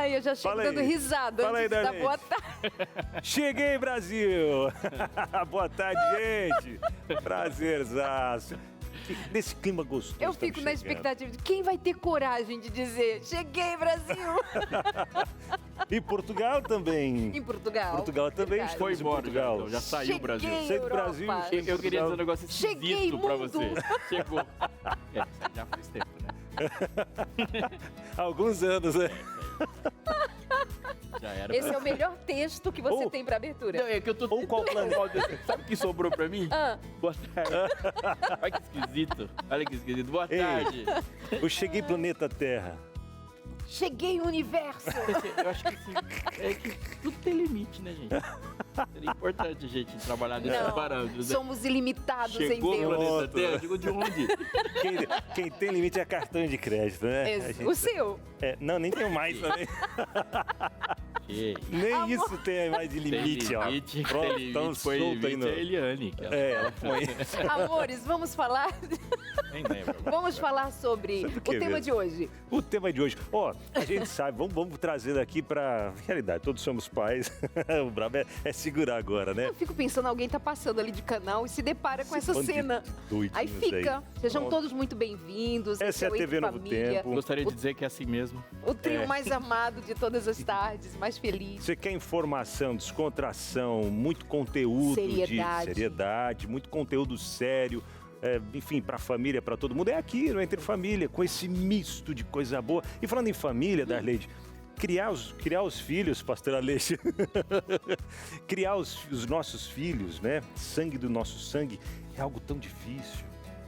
Ai, eu já chego dando risada Fala aí, antes da Darlene. boa tarde. Cheguei, Brasil! Boa tarde, gente! Prazerzaço! Nesse clima gostoso. Eu fico na expectativa de quem vai ter coragem de dizer cheguei, Brasil! E Portugal também. Em Portugal. Portugal também. Verdade. Foi Estamos em embora, já, Portugal. então, já saiu Cheguei, o Brasil. Sei do Brasil, Europa. cheguei. Eu queria dizer um negócio Cheguei, esquisito pra mundo. você. Chegou. Já faz tempo, né? Alguns anos, né? Já era. Esse é o melhor texto que você Ou- tem pra abertura. Não, é que eu tô Ou qual planeta? Sabe o que sobrou pra mim? Ah. Boa tarde. Olha que esquisito. Olha que esquisito. Boa Ei. tarde. Eu cheguei planeta Terra. Cheguei no universo. Eu acho que assim, é que tudo tem limite, né, gente? Seria importante a gente trabalhar nesses Não, parâmetros. Né? somos ilimitados em Chegou no Deus. planeta Terra, chegou de onde? Quem tem limite é cartão de crédito, né? A gente- O seu. não, nem tenho mais também. Que Nem Amor. isso tem mais de limite, tem ó. limite, Pronto, tem tão limite, foi solto aí limite no... é a Eliane. Que Ela põe. Amores, vamos falar, Nem lembro. vamos falar sobre Sobre o o quê tema mesmo? de hoje. O tema de hoje, a gente sabe, vamos trazer aqui pra realidade, todos somos pais, o brabo é segurar agora, né? Eu fico pensando, alguém tá passando ali de canal e se depara com essa bando de cena. doidinhos Aí fica. Sejam Pronto. todos muito bem-vindos. Essa Esse é a o Entre TV Novo Família, Tempo. Gostaria de dizer que é assim mesmo. o trio mais amado de todas as tardes, mais feliz. Você quer informação, descontração, muito conteúdo Seriedade. de seriedade, muito conteúdo sério, enfim, pra família, pra todo mundo, é aqui no Entre Família, com esse misto de coisa boa. E falando em família, Darleide, criar os filhos, pastor Aleixo, criar os nossos filhos, né? Sangue do nosso sangue, é algo tão difícil.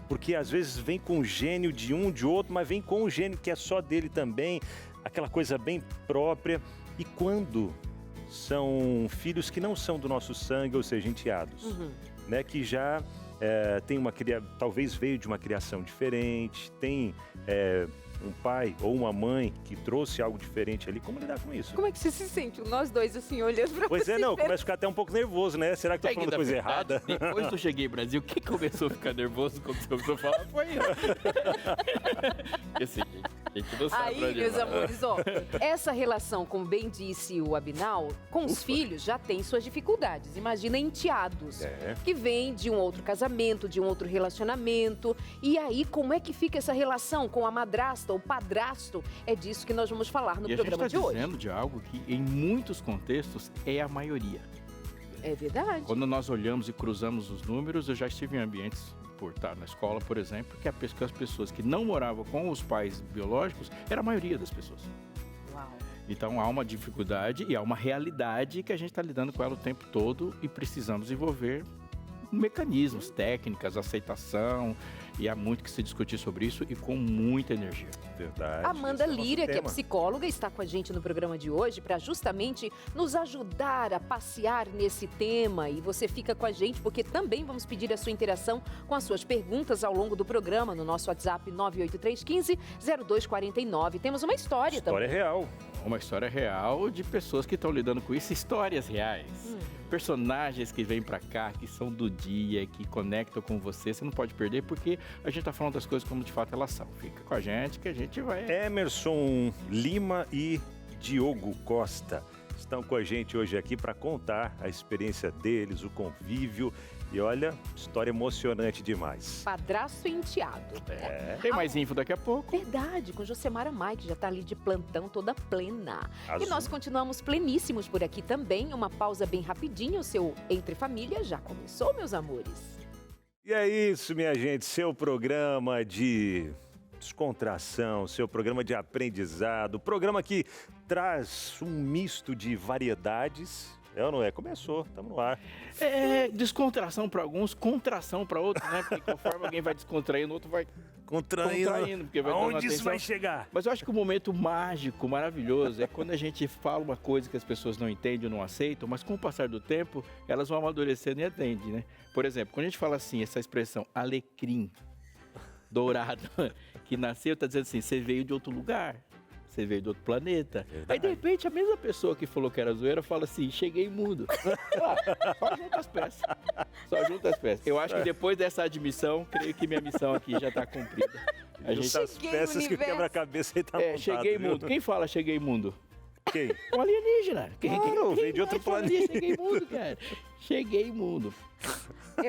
Porque às vezes vem com o gênio de um, de outro, mas vem com o gênio que é só dele também, aquela coisa bem própria. E quando são filhos que não são do nosso sangue, ou seja, enteados, né? Que já tem talvez veio de uma criação diferente, tem um pai ou uma mãe que trouxe algo diferente ali, como lidar com isso? Como é que você se sente? Nós dois assim, olhando pra Pois você. é, não, começa a ficar até um pouco nervoso, né? Será que tô falando na coisa verdade, errada? Depois que eu cheguei ao Brasil, quem começou a ficar nervoso quando você começou a falar foi eu. Porque assim, a gente não sabe pra Aí, onde meus vai. amores, essa relação, como bem disse o Abinal, com os filhos já tem suas dificuldades. Imagina enteados, que vêm de um outro casamento, de um outro relacionamento. E aí, como é que fica essa relação com a madrasta, o padrasto? É disso que nós vamos falar no E a gente programa está de hoje. dizendo de algo que, em muitos contextos, é a maioria. É verdade. Quando nós olhamos e cruzamos os números, eu já estive em ambientes, por estar na escola, por exemplo, que as pessoas que não moravam com os pais biológicos era a maioria das pessoas. Uau. Então há uma dificuldade e há uma realidade que a gente está lidando com ela o tempo todo e precisamos desenvolver mecanismos, técnicas, aceitação, e há muito que se discutir sobre isso e com muita energia. Verdade. Amanda esse é o nosso Lira, que é tema. psicóloga, está com a gente no programa de hoje para justamente nos ajudar a passear nesse tema. E você fica com a gente porque também vamos pedir a sua interação com as suas perguntas ao longo do programa no nosso WhatsApp 98315-0249. Temos uma história também. História real. Uma história real de pessoas que estão lidando com isso, histórias reais. Personagens que vêm pra cá, que são do dia, que conectam com você. Você não pode perder porque a gente tá falando das coisas como de fato elas são. Fica com a gente que a gente vai... Emerson Lima e Diogo Costa estão com a gente hoje aqui para contar a experiência deles, o convívio. E olha, história emocionante demais. Padrasto e enteado. Tem mais info daqui a pouco. Verdade, com Josemara Mai, que já está ali de plantão toda plena. Azul. E nós continuamos pleníssimos por aqui também. Uma pausa bem rapidinho. O seu Entre Família já começou, meus amores. E é isso, minha gente, seu programa de descontração, seu programa de aprendizado, programa que traz um misto de variedades. É ou não é? Começou, estamos no ar. É descontração para alguns, contração para outros, né? Porque conforme alguém vai descontraindo, o outro vai contraindo, porque vai dando Aonde isso atenção. vai chegar? Mas eu acho que o momento mágico, maravilhoso, é quando a gente fala uma coisa que as pessoas não entendem ou não aceitam, mas com o passar do tempo, elas vão amadurecendo e atendem, né? Por exemplo, quando a gente fala assim, essa expressão alecrim dourado, que nasceu, tá dizendo assim, você veio de outro lugar. Você veio de outro planeta. Verdade. Aí, de repente, a mesma pessoa que falou que era zoeira fala assim, cheguei mudo. Só junta as peças. Só junta as peças. Eu acho que depois dessa admissão, creio que minha missão aqui já está cumprida. A gente... Junta as Cheguei no peças que o universo. quebra-cabeça aí tá montado, cheguei viu? mundo. Quem fala cheguei mundo? Quem? Um alienígena. Eu veio de outro planeta. Cheguei imundo, cara. Cheguei imundo.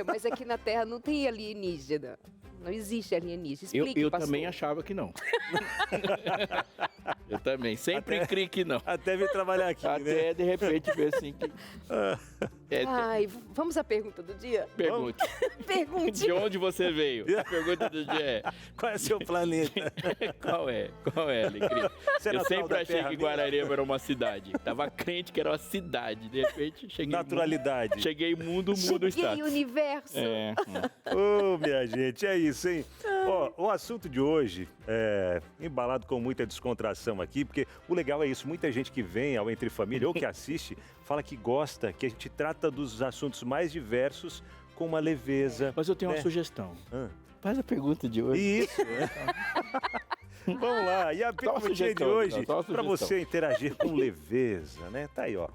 Mas aqui na Terra não tem alienígena. Não existe alienígena. Explique, Eu pastor. também achava que não. Eu também. Sempre criei que não. Até vir trabalhar aqui, Até né? de repente ver assim que... Ai, vamos à pergunta do dia? Pergunte. Pergunte. De onde você veio? A pergunta do dia é... Qual é seu planeta? Qual é, Alecrim? Você é Eu natural sempre da achei Terra que mesmo? Guararema era uma cidade. Tava crente que era uma cidade. De repente, cheguei... Naturalidade. Cheguei mundo Cheguei, está. universo. É. Ô, minha gente, é isso, hein? Ó, o assunto de hoje é embalado com muita descontração aqui, porque o legal é isso, muita gente que vem ao Entre Família ou que assiste, fala que gosta, que a gente trata dos assuntos mais diversos com uma leveza. Mas eu tenho uma né? sugestão. Ah. Faz a pergunta de hoje. Isso, né? Vamos lá, e a pergunta de sugestão, hoje, só uma para sugestão. você interagir com leveza, né? Tá aí, ó.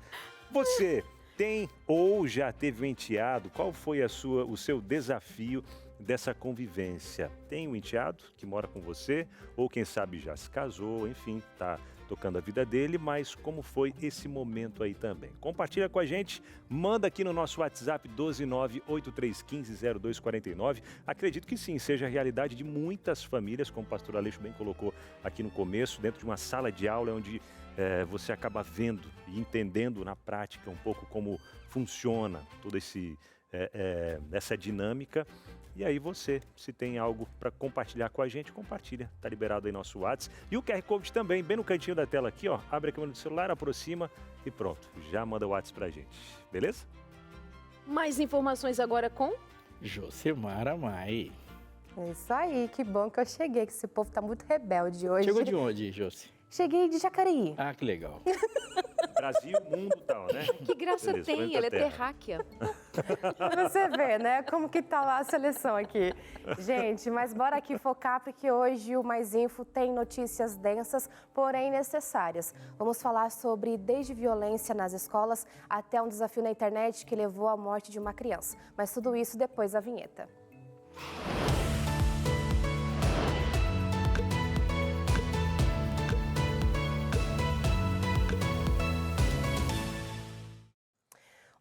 Você tem ou já teve um enteado? Qual foi o seu desafio dessa convivência? Tem um enteado que mora com você, ou quem sabe já se casou, enfim, tá tocando a vida dele, mas como foi esse momento aí também? Compartilha com a gente, manda aqui no nosso WhatsApp 12983150249. Acredito que sim, seja a realidade de muitas famílias, como o pastor Aleixo bem colocou aqui no começo, dentro de uma sala de aula onde você acaba vendo e entendendo na prática um pouco como funciona toda essa dinâmica. E aí você, se tem algo para compartilhar com a gente, compartilha. Tá liberado aí nosso WhatsApp. E o QR Code também, bem no cantinho da tela aqui, ó. Abre a câmera do celular, aproxima e pronto. Já manda o WhatsApp pra gente. Beleza? Mais informações agora com... Josemara Mai. É isso aí, que bom que eu cheguei, que esse povo tá muito rebelde hoje. Chegou de onde, Josi? Cheguei de Jacareí. Ah, que legal. Brasil, mundo e tal, né? Que graça Beleza, tem, planeta ela é Terra. terráquea. Pra você ver, né, como que tá lá a seleção aqui. Gente, mas bora aqui focar, porque hoje o Mais Info tem notícias densas, porém necessárias. Vamos falar sobre desde violência nas escolas até um desafio na internet que levou à morte de uma criança. Mas tudo isso depois da vinheta.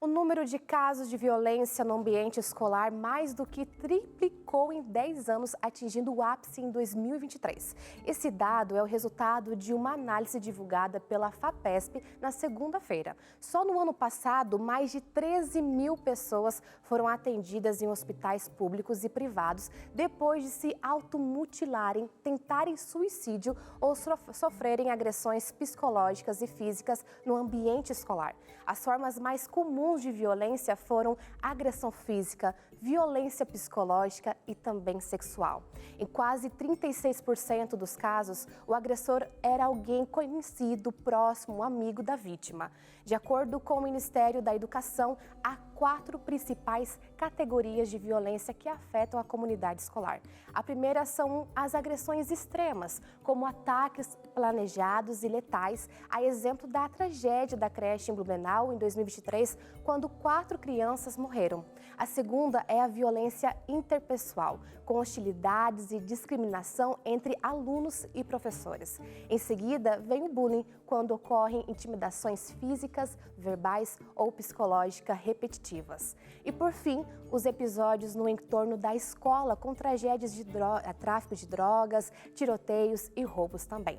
O número de casos de violência no ambiente escolar mais do que triplicou em 10 anos, atingindo o ápice em 2023. Esse dado é o resultado de uma análise divulgada pela FAPESP na segunda-feira. Só no ano passado, mais de 13 mil pessoas foram atendidas em hospitais públicos e privados depois de se automutilarem, tentarem suicídio ou sofrerem agressões psicológicas e físicas no ambiente escolar. As formas mais comuns de violência foram agressão física, violência psicológica e também sexual. Em quase 36% dos casos, o agressor era alguém conhecido, próximo, amigo da vítima. De acordo com o Ministério da Educação, há 4 principais categorias de violência que afetam a comunidade escolar. A primeira são as agressões extremas, como ataques planejados e letais, a exemplo da tragédia da creche em Blumenau em 2023, quando 4 crianças morreram. A segunda é a violência interpessoal, com hostilidades e discriminação entre alunos e professores. Em seguida, vem o bullying, quando ocorrem intimidações físicas, verbais ou psicológicas repetitivas. E, por fim, os episódios no entorno da escola, com tragédias de tráfico de drogas, tiroteios e roubos também.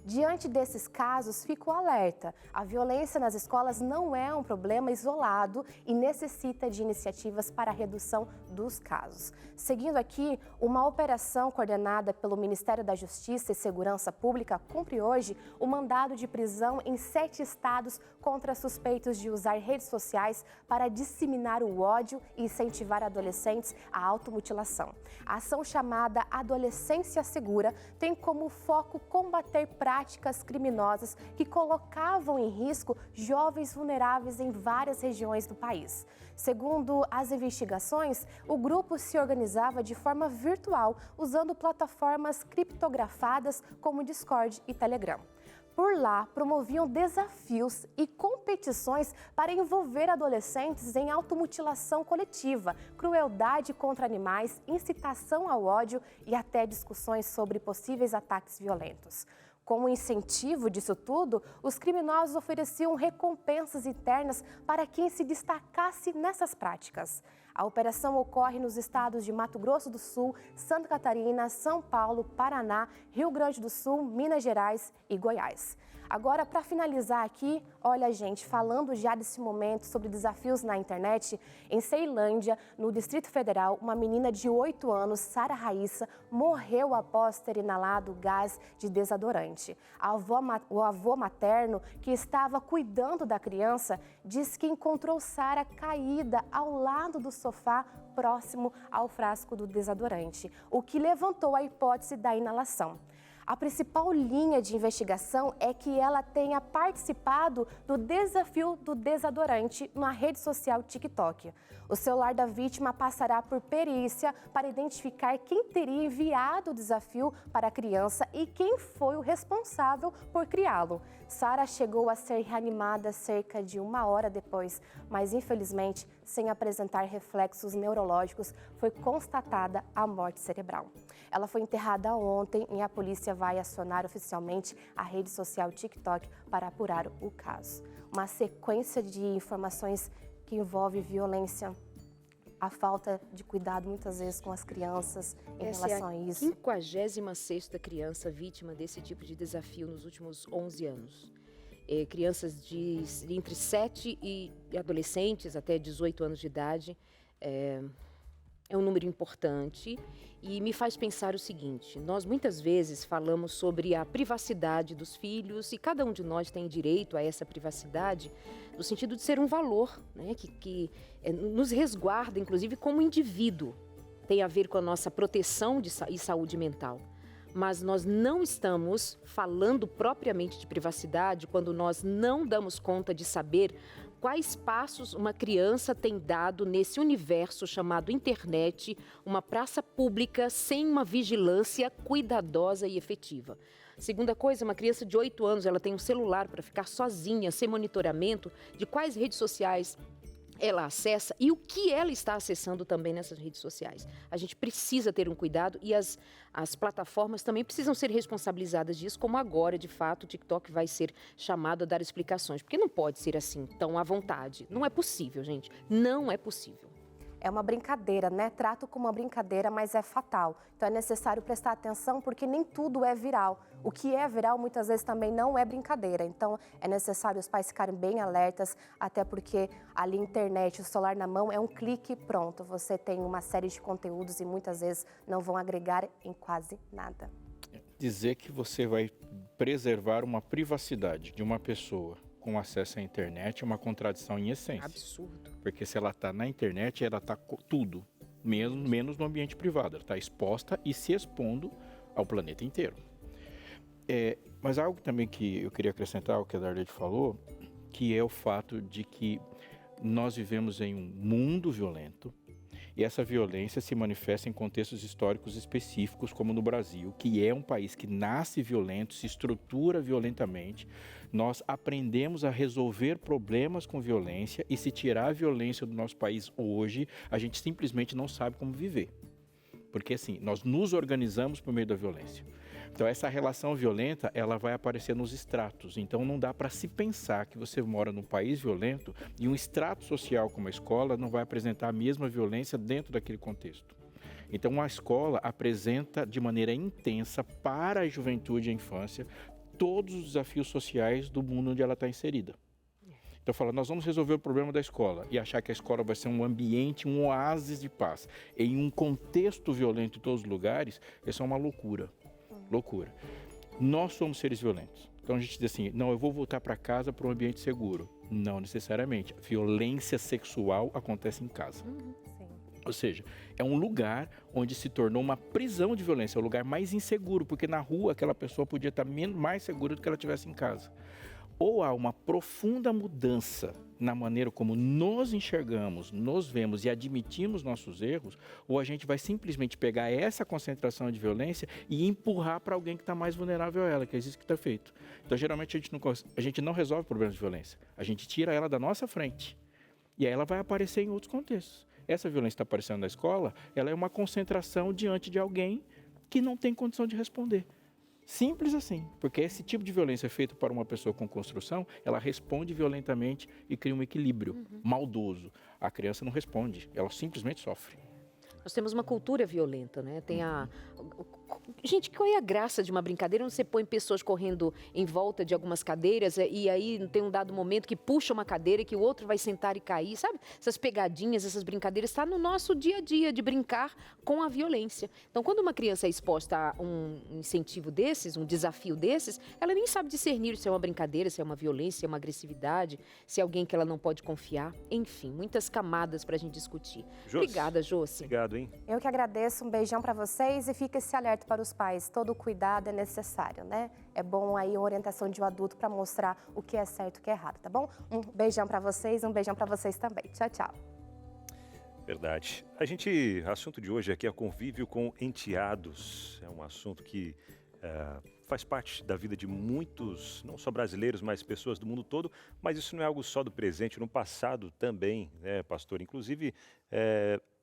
Diante desses casos, fica o alerta. A violência nas escolas não é um problema isolado e necessita de iniciativas para a redução dos casos. Seguindo aqui, uma operação coordenada pelo Ministério da Justiça e Segurança Pública cumpre hoje o mandado de prisão em 7 estados contra suspeitos de usar redes sociais para disseminar o ódio e incentivar adolescentes à automutilação. A ação chamada Adolescência Segura tem como foco combater práticas criminosas que colocavam em risco jovens vulneráveis em várias regiões do país. Segundo as investigações, o grupo se organizava de forma virtual, usando plataformas criptografadas como Discord e Telegram. Por lá, promoviam desafios e competições para envolver adolescentes em automutilação coletiva, crueldade contra animais, incitação ao ódio e até discussões sobre possíveis ataques violentos. Como incentivo disso tudo, os criminosos ofereciam recompensas internas para quem se destacasse nessas práticas. A operação ocorre nos estados de Mato Grosso do Sul, Santa Catarina, São Paulo, Paraná, Rio Grande do Sul, Minas Gerais e Goiás. Agora, para finalizar aqui, olha, gente, falando já desse momento sobre desafios na internet, em Ceilândia, no Distrito Federal, uma menina de 8 anos, Sara Raíssa, morreu após ter inalado gás de desodorante. O avô materno, que estava cuidando da criança, diz que encontrou Sara caída ao lado do sofá, próximo ao frasco do desodorante, o que levantou a hipótese da inalação. A principal linha de investigação é que ela tenha participado do desafio do desodorante na rede social TikTok. O celular da vítima passará por perícia para identificar quem teria enviado o desafio para a criança e quem foi o responsável por criá-lo. Sara chegou a ser reanimada cerca de 1 hora depois, mas infelizmente, sem apresentar reflexos neurológicos, foi constatada a morte cerebral. Ela foi enterrada ontem e a polícia vai acionar oficialmente a rede social TikTok para apurar o caso. Uma sequência de informações que envolve violência, a falta de cuidado muitas vezes com as crianças em relação a isso. Essa é a 56ª criança vítima desse tipo de desafio nos últimos 11 anos. Crianças entre 7 e adolescentes até 18 anos de idade. É um número importante e me faz pensar o seguinte: nós muitas vezes falamos sobre a privacidade dos filhos e cada um de nós tem direito a essa privacidade no sentido de ser um valor, né, que nos resguarda, inclusive como indivíduo, tem a ver com a nossa proteção e saúde mental. Mas nós não estamos falando propriamente de privacidade quando nós não damos conta de saber quais passos uma criança tem dado nesse universo chamado internet, uma praça pública sem uma vigilância cuidadosa e efetiva. Segunda coisa, uma criança de 8 anos, ela tem um celular para ficar sozinha, sem monitoramento de quais redes sociais ela acessa e o que ela está acessando também nessas redes sociais. A gente precisa ter um cuidado e as plataformas também precisam ser responsabilizadas disso, como agora, de fato, o TikTok vai ser chamado a dar explicações, porque não pode ser assim, tão à vontade. Não é possível, gente, não é possível. É uma brincadeira, né? Trato como uma brincadeira, mas é fatal. Então é necessário prestar atenção porque nem tudo é viral. O que é viral muitas vezes também não é brincadeira. Então é necessário os pais ficarem bem alertas, até porque ali internet, o celular na mão é um clique e pronto. Você tem uma série de conteúdos e muitas vezes não vão agregar em quase nada. Dizer que você vai preservar uma privacidade de uma pessoa com acesso à internet é uma contradição em essência. Absurdo. Porque se ela está na internet, ela está tudo, menos no ambiente privado. Ela está exposta e se expondo ao planeta inteiro. Mas algo também que eu queria acrescentar ao que a Darlete falou, que é o fato de que nós vivemos em um mundo violento e essa violência se manifesta em contextos históricos específicos, como no Brasil, que é um país que nasce violento, se estrutura violentamente. Nós aprendemos a resolver problemas com violência e se tirar a violência do nosso país hoje, a gente simplesmente não sabe como viver. Porque assim, nós nos organizamos por meio da violência. Então essa relação violenta, ela vai aparecer nos estratos. Então não dá para se pensar que você mora num país violento e um extrato social como a escola não vai apresentar a mesma violência dentro daquele contexto. Então a escola apresenta de maneira intensa para a juventude e a infância todos os desafios sociais do mundo onde ela está inserida. Então fala, nós vamos resolver o problema da escola e achar que a escola vai ser um ambiente, um oásis de paz. Em um contexto violento em todos os lugares, isso é uma loucura. Loucura. Nós somos seres violentos. Então a gente diz assim, não, eu vou voltar para casa para um ambiente seguro. Não necessariamente. Violência sexual acontece em casa. Sim. Ou seja, é um lugar onde se tornou uma prisão de violência, é o lugar mais inseguro, porque na rua aquela pessoa podia estar mais segura do que ela estivesse em casa. Ou há uma profunda mudança na maneira como nos enxergamos, nos vemos e admitimos nossos erros, ou a gente vai simplesmente pegar essa concentração de violência e empurrar para alguém que está mais vulnerável a ela, que é isso que está feito. Então, geralmente, a gente não resolve problemas de violência, a gente tira ela da nossa frente e aí ela vai aparecer em outros contextos. Essa violência que está aparecendo na escola, ela é uma concentração diante de alguém que não tem condição de responder. Simples assim, porque esse tipo de violência feita para uma pessoa com construção, ela responde violentamente e cria um equilíbrio maldoso. A criança não responde, ela simplesmente sofre. Nós temos uma cultura violenta, né? Gente, qual é a graça de uma brincadeira onde você põe pessoas correndo em volta de algumas cadeiras e aí tem um dado momento que puxa uma cadeira e que o outro vai sentar e cair, sabe? Essas pegadinhas, essas brincadeiras, está no nosso dia a dia de brincar com a violência. Então, quando uma criança é exposta a um incentivo desses, um desafio desses, ela nem sabe discernir se é uma brincadeira, se é uma violência, se é uma agressividade, se é alguém que ela não pode confiar. Enfim, muitas camadas para a gente discutir. Obrigada, Josi. Obrigado, hein? Eu que agradeço, um beijão para vocês e fica esse alerta para os pais. Todo cuidado é necessário, né? É bom aí uma orientação de um adulto para mostrar o que é certo e o que é errado, tá bom? Um beijão para vocês, um beijão para vocês também. Tchau, tchau. Verdade. Assunto de hoje aqui é convívio com enteados. É um assunto que faz parte da vida de muitos, não só brasileiros, mas pessoas do mundo todo. Mas isso não é algo só do presente, no passado também, né, pastor? Inclusive,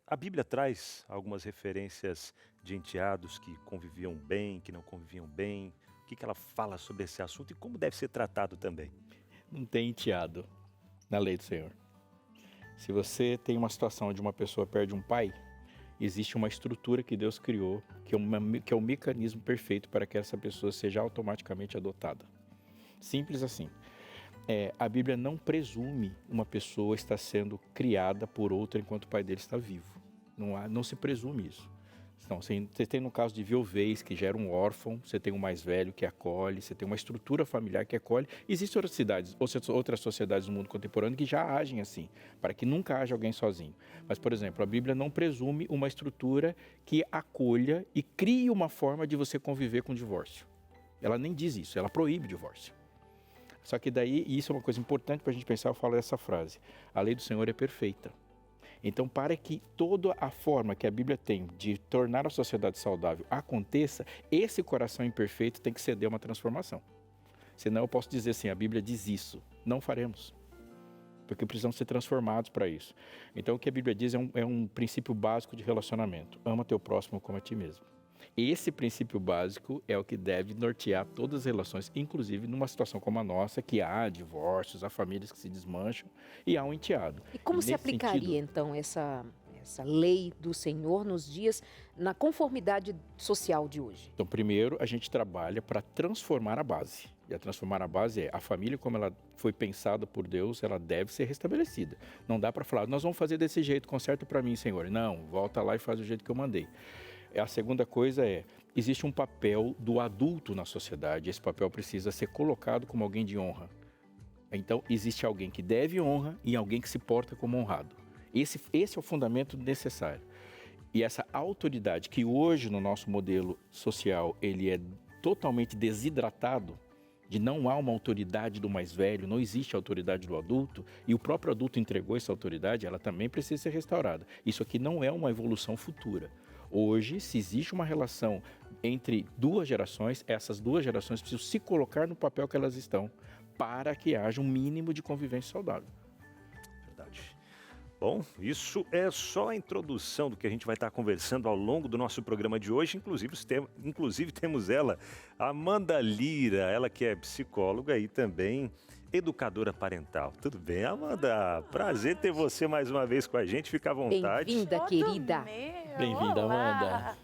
a Bíblia traz algumas referências de enteados que conviviam bem, que não conviviam bem. O que ela fala sobre esse assunto e como deve ser tratado também? Não tem enteado na lei do Senhor. Se você tem uma situação onde uma pessoa perde um pai, existe uma estrutura que Deus criou, que é o mecanismo perfeito para que essa pessoa seja automaticamente adotada. Simples assim. A Bíblia não presume uma pessoa estar sendo criada por outra enquanto o pai dele está vivo. Não se presume isso. Não, você tem no caso de viuvez, que gera um órfão, você tem um mais velho que acolhe, você tem uma estrutura familiar que acolhe. Existem outras sociedades no mundo contemporâneo que já agem assim, para que nunca haja alguém sozinho. Mas, por exemplo, a Bíblia não presume uma estrutura que acolha e crie uma forma de você conviver com o divórcio. Ela nem diz isso, ela proíbe o divórcio. Só que daí, e isso é uma coisa importante para a gente pensar, eu falo essa frase: a lei do Senhor é perfeita. Então, para que toda a forma que a Bíblia tem de tornar a sociedade saudável aconteça, esse coração imperfeito tem que ceder uma transformação. Senão eu posso dizer assim, a Bíblia diz isso, não faremos. Porque precisamos ser transformados para isso. Então, o que a Bíblia diz é um princípio básico de relacionamento. Ama teu próximo como a ti mesmo. Esse princípio básico é o que deve nortear todas as relações, inclusive numa situação como a nossa, que há divórcios, há famílias que se desmancham e há um enteado. E como se aplicaria, então, essa lei do Senhor nos dias, na conformidade social de hoje? Então, primeiro, a gente trabalha para transformar a base. E a transformar a base é a família, como ela foi pensada por Deus, ela deve ser restabelecida. Não dá para falar, nós vamos fazer desse jeito, conserta para mim, Senhor. Não, volta lá e faz do jeito que eu mandei. A segunda coisa existe um papel do adulto na sociedade, esse papel precisa ser colocado como alguém de honra. Então, existe alguém que deve honra e alguém que se porta como honrado. Esse é o fundamento necessário. E essa autoridade que hoje no nosso modelo social, ele é totalmente desidratado, de não há uma autoridade do mais velho, não existe autoridade do adulto, e o próprio adulto entregou essa autoridade, ela também precisa ser restaurada. Isso aqui não é uma evolução futura. Hoje, se existe uma relação entre duas gerações, essas duas gerações precisam se colocar no papel que elas estão para que haja um mínimo de convivência saudável. Verdade. Bom, isso é só a introdução do que a gente vai estar conversando ao longo do nosso programa de hoje. Inclusive temos ela, Amanda Lira, ela que é psicóloga e também educadora parental. Tudo bem, Amanda? Prazer ter você mais uma vez com a gente. Fica à vontade. Bem-vinda, querida. Bem-vinda, Amanda.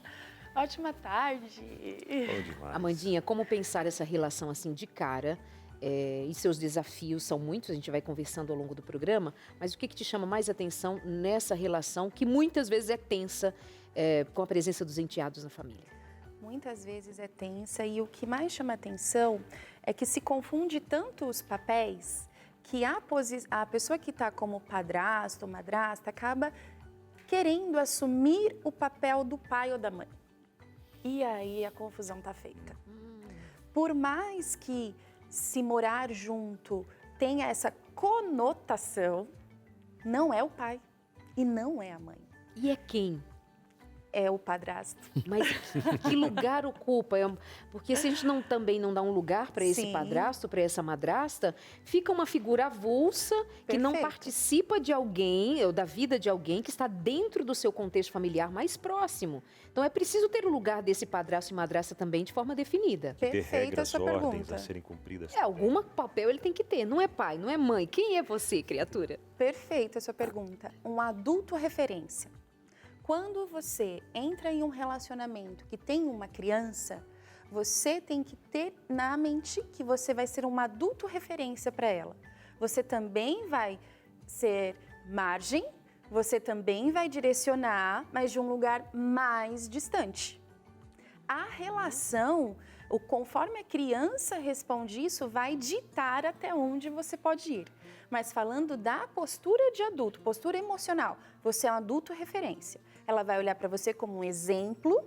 Ótima tarde. Bom demais. Amandinha, como pensar essa relação assim de cara? E seus desafios são muitos, a gente vai conversando ao longo do programa, mas o que te chama mais atenção nessa relação que muitas vezes é tensa com a presença dos enteados na família? Muitas vezes é tensa e o que mais chama atenção é que se confunde tanto os papéis que a pessoa que está como padrasto ou madrasta acaba querendo assumir o papel do pai ou da mãe. E aí a confusão está feita. Por mais que se morar junto tenha essa conotação, não é o pai e não é a mãe. E é quem? é o padrasto. Mas que lugar ocupa? Porque se a gente também não dá um lugar para esse padrasto, para essa madrasta, fica uma figura avulsa que não participa de alguém, ou da vida de alguém que está dentro do seu contexto familiar mais próximo. Então é preciso ter o lugar desse padrasto e madrasta também de forma definida. Ter regras, ordens a serem cumpridas. Algum papel ele tem que ter. Não é pai, não é mãe. Quem é você, criatura? Perfeita a sua pergunta. Um adulto referência. Quando você entra em um relacionamento que tem uma criança, você tem que ter na mente que você vai ser um adulto referência para ela. Você também vai ser margem, você também vai direcionar, mas de um lugar mais distante. A relação, conforme a criança responde isso, vai ditar até onde você pode ir. Mas falando da postura de adulto, postura emocional, você é um adulto referência. Ela vai olhar para você como um exemplo,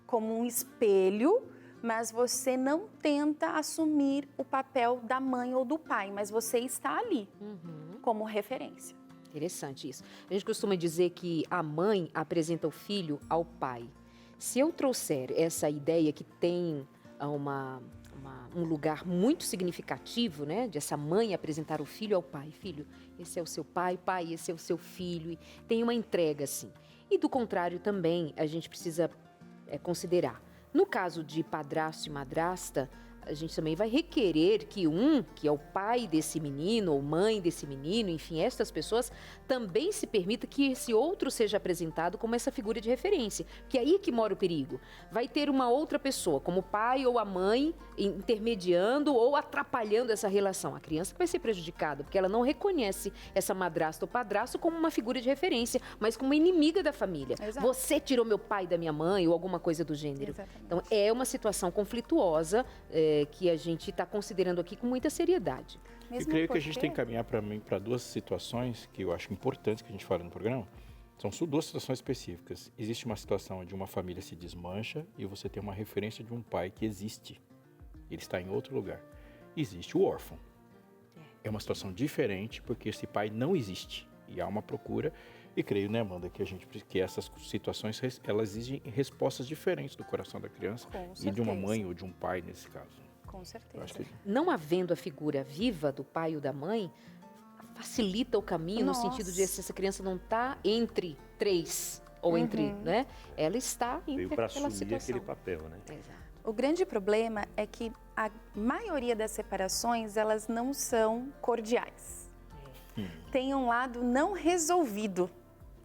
como um espelho, mas você não tenta assumir o papel da mãe ou do pai, mas você está ali como referência. Interessante isso. A gente costuma dizer que a mãe apresenta o filho ao pai. Se eu trouxer essa ideia que tem um lugar muito significativo, né, de essa mãe apresentar o filho ao pai. Filho, esse é o seu pai, pai, esse é o seu filho. E tem uma entrega, assim. E do contrário também, a gente precisa considerar. No caso de padrasto e madrasta, a gente também vai requerer que que é o pai desse menino ou mãe desse menino, enfim, estas pessoas, também se permita que esse outro seja apresentado como essa figura de referência. Que é aí que mora o perigo. Vai ter uma outra pessoa, como o pai ou a mãe, intermediando ou atrapalhando essa relação. A criança vai ser prejudicada, porque ela não reconhece essa madrasta ou padrasto como uma figura de referência, mas como uma inimiga da família. Exato. Você tirou meu pai da minha mãe ou alguma coisa do gênero. Exatamente. Então, é uma situação conflituosa que a gente está considerando aqui com muita seriedade. Eu creio que a gente tem que caminhar para duas situações que eu acho importantes que a gente fala no programa. São duas situações específicas. Existe uma situação onde uma família se desmancha e você tem uma referência de um pai que existe. Ele está em outro lugar. Existe o órfão. É uma situação diferente porque esse pai não existe. E há uma procura. E creio, né, Amanda, que essas situações elas exigem respostas diferentes do coração da criança e de uma mãe ou de um pai, nesse caso. Com certeza. Não havendo a figura viva do pai ou da mãe, facilita o caminho no sentido de essa criança não está entre três ou entre, né? Ela está veio para assumir aquele papel, né? Exato. O grande problema é que a maioria das separações, elas não são cordiais. Tem um lado não resolvido.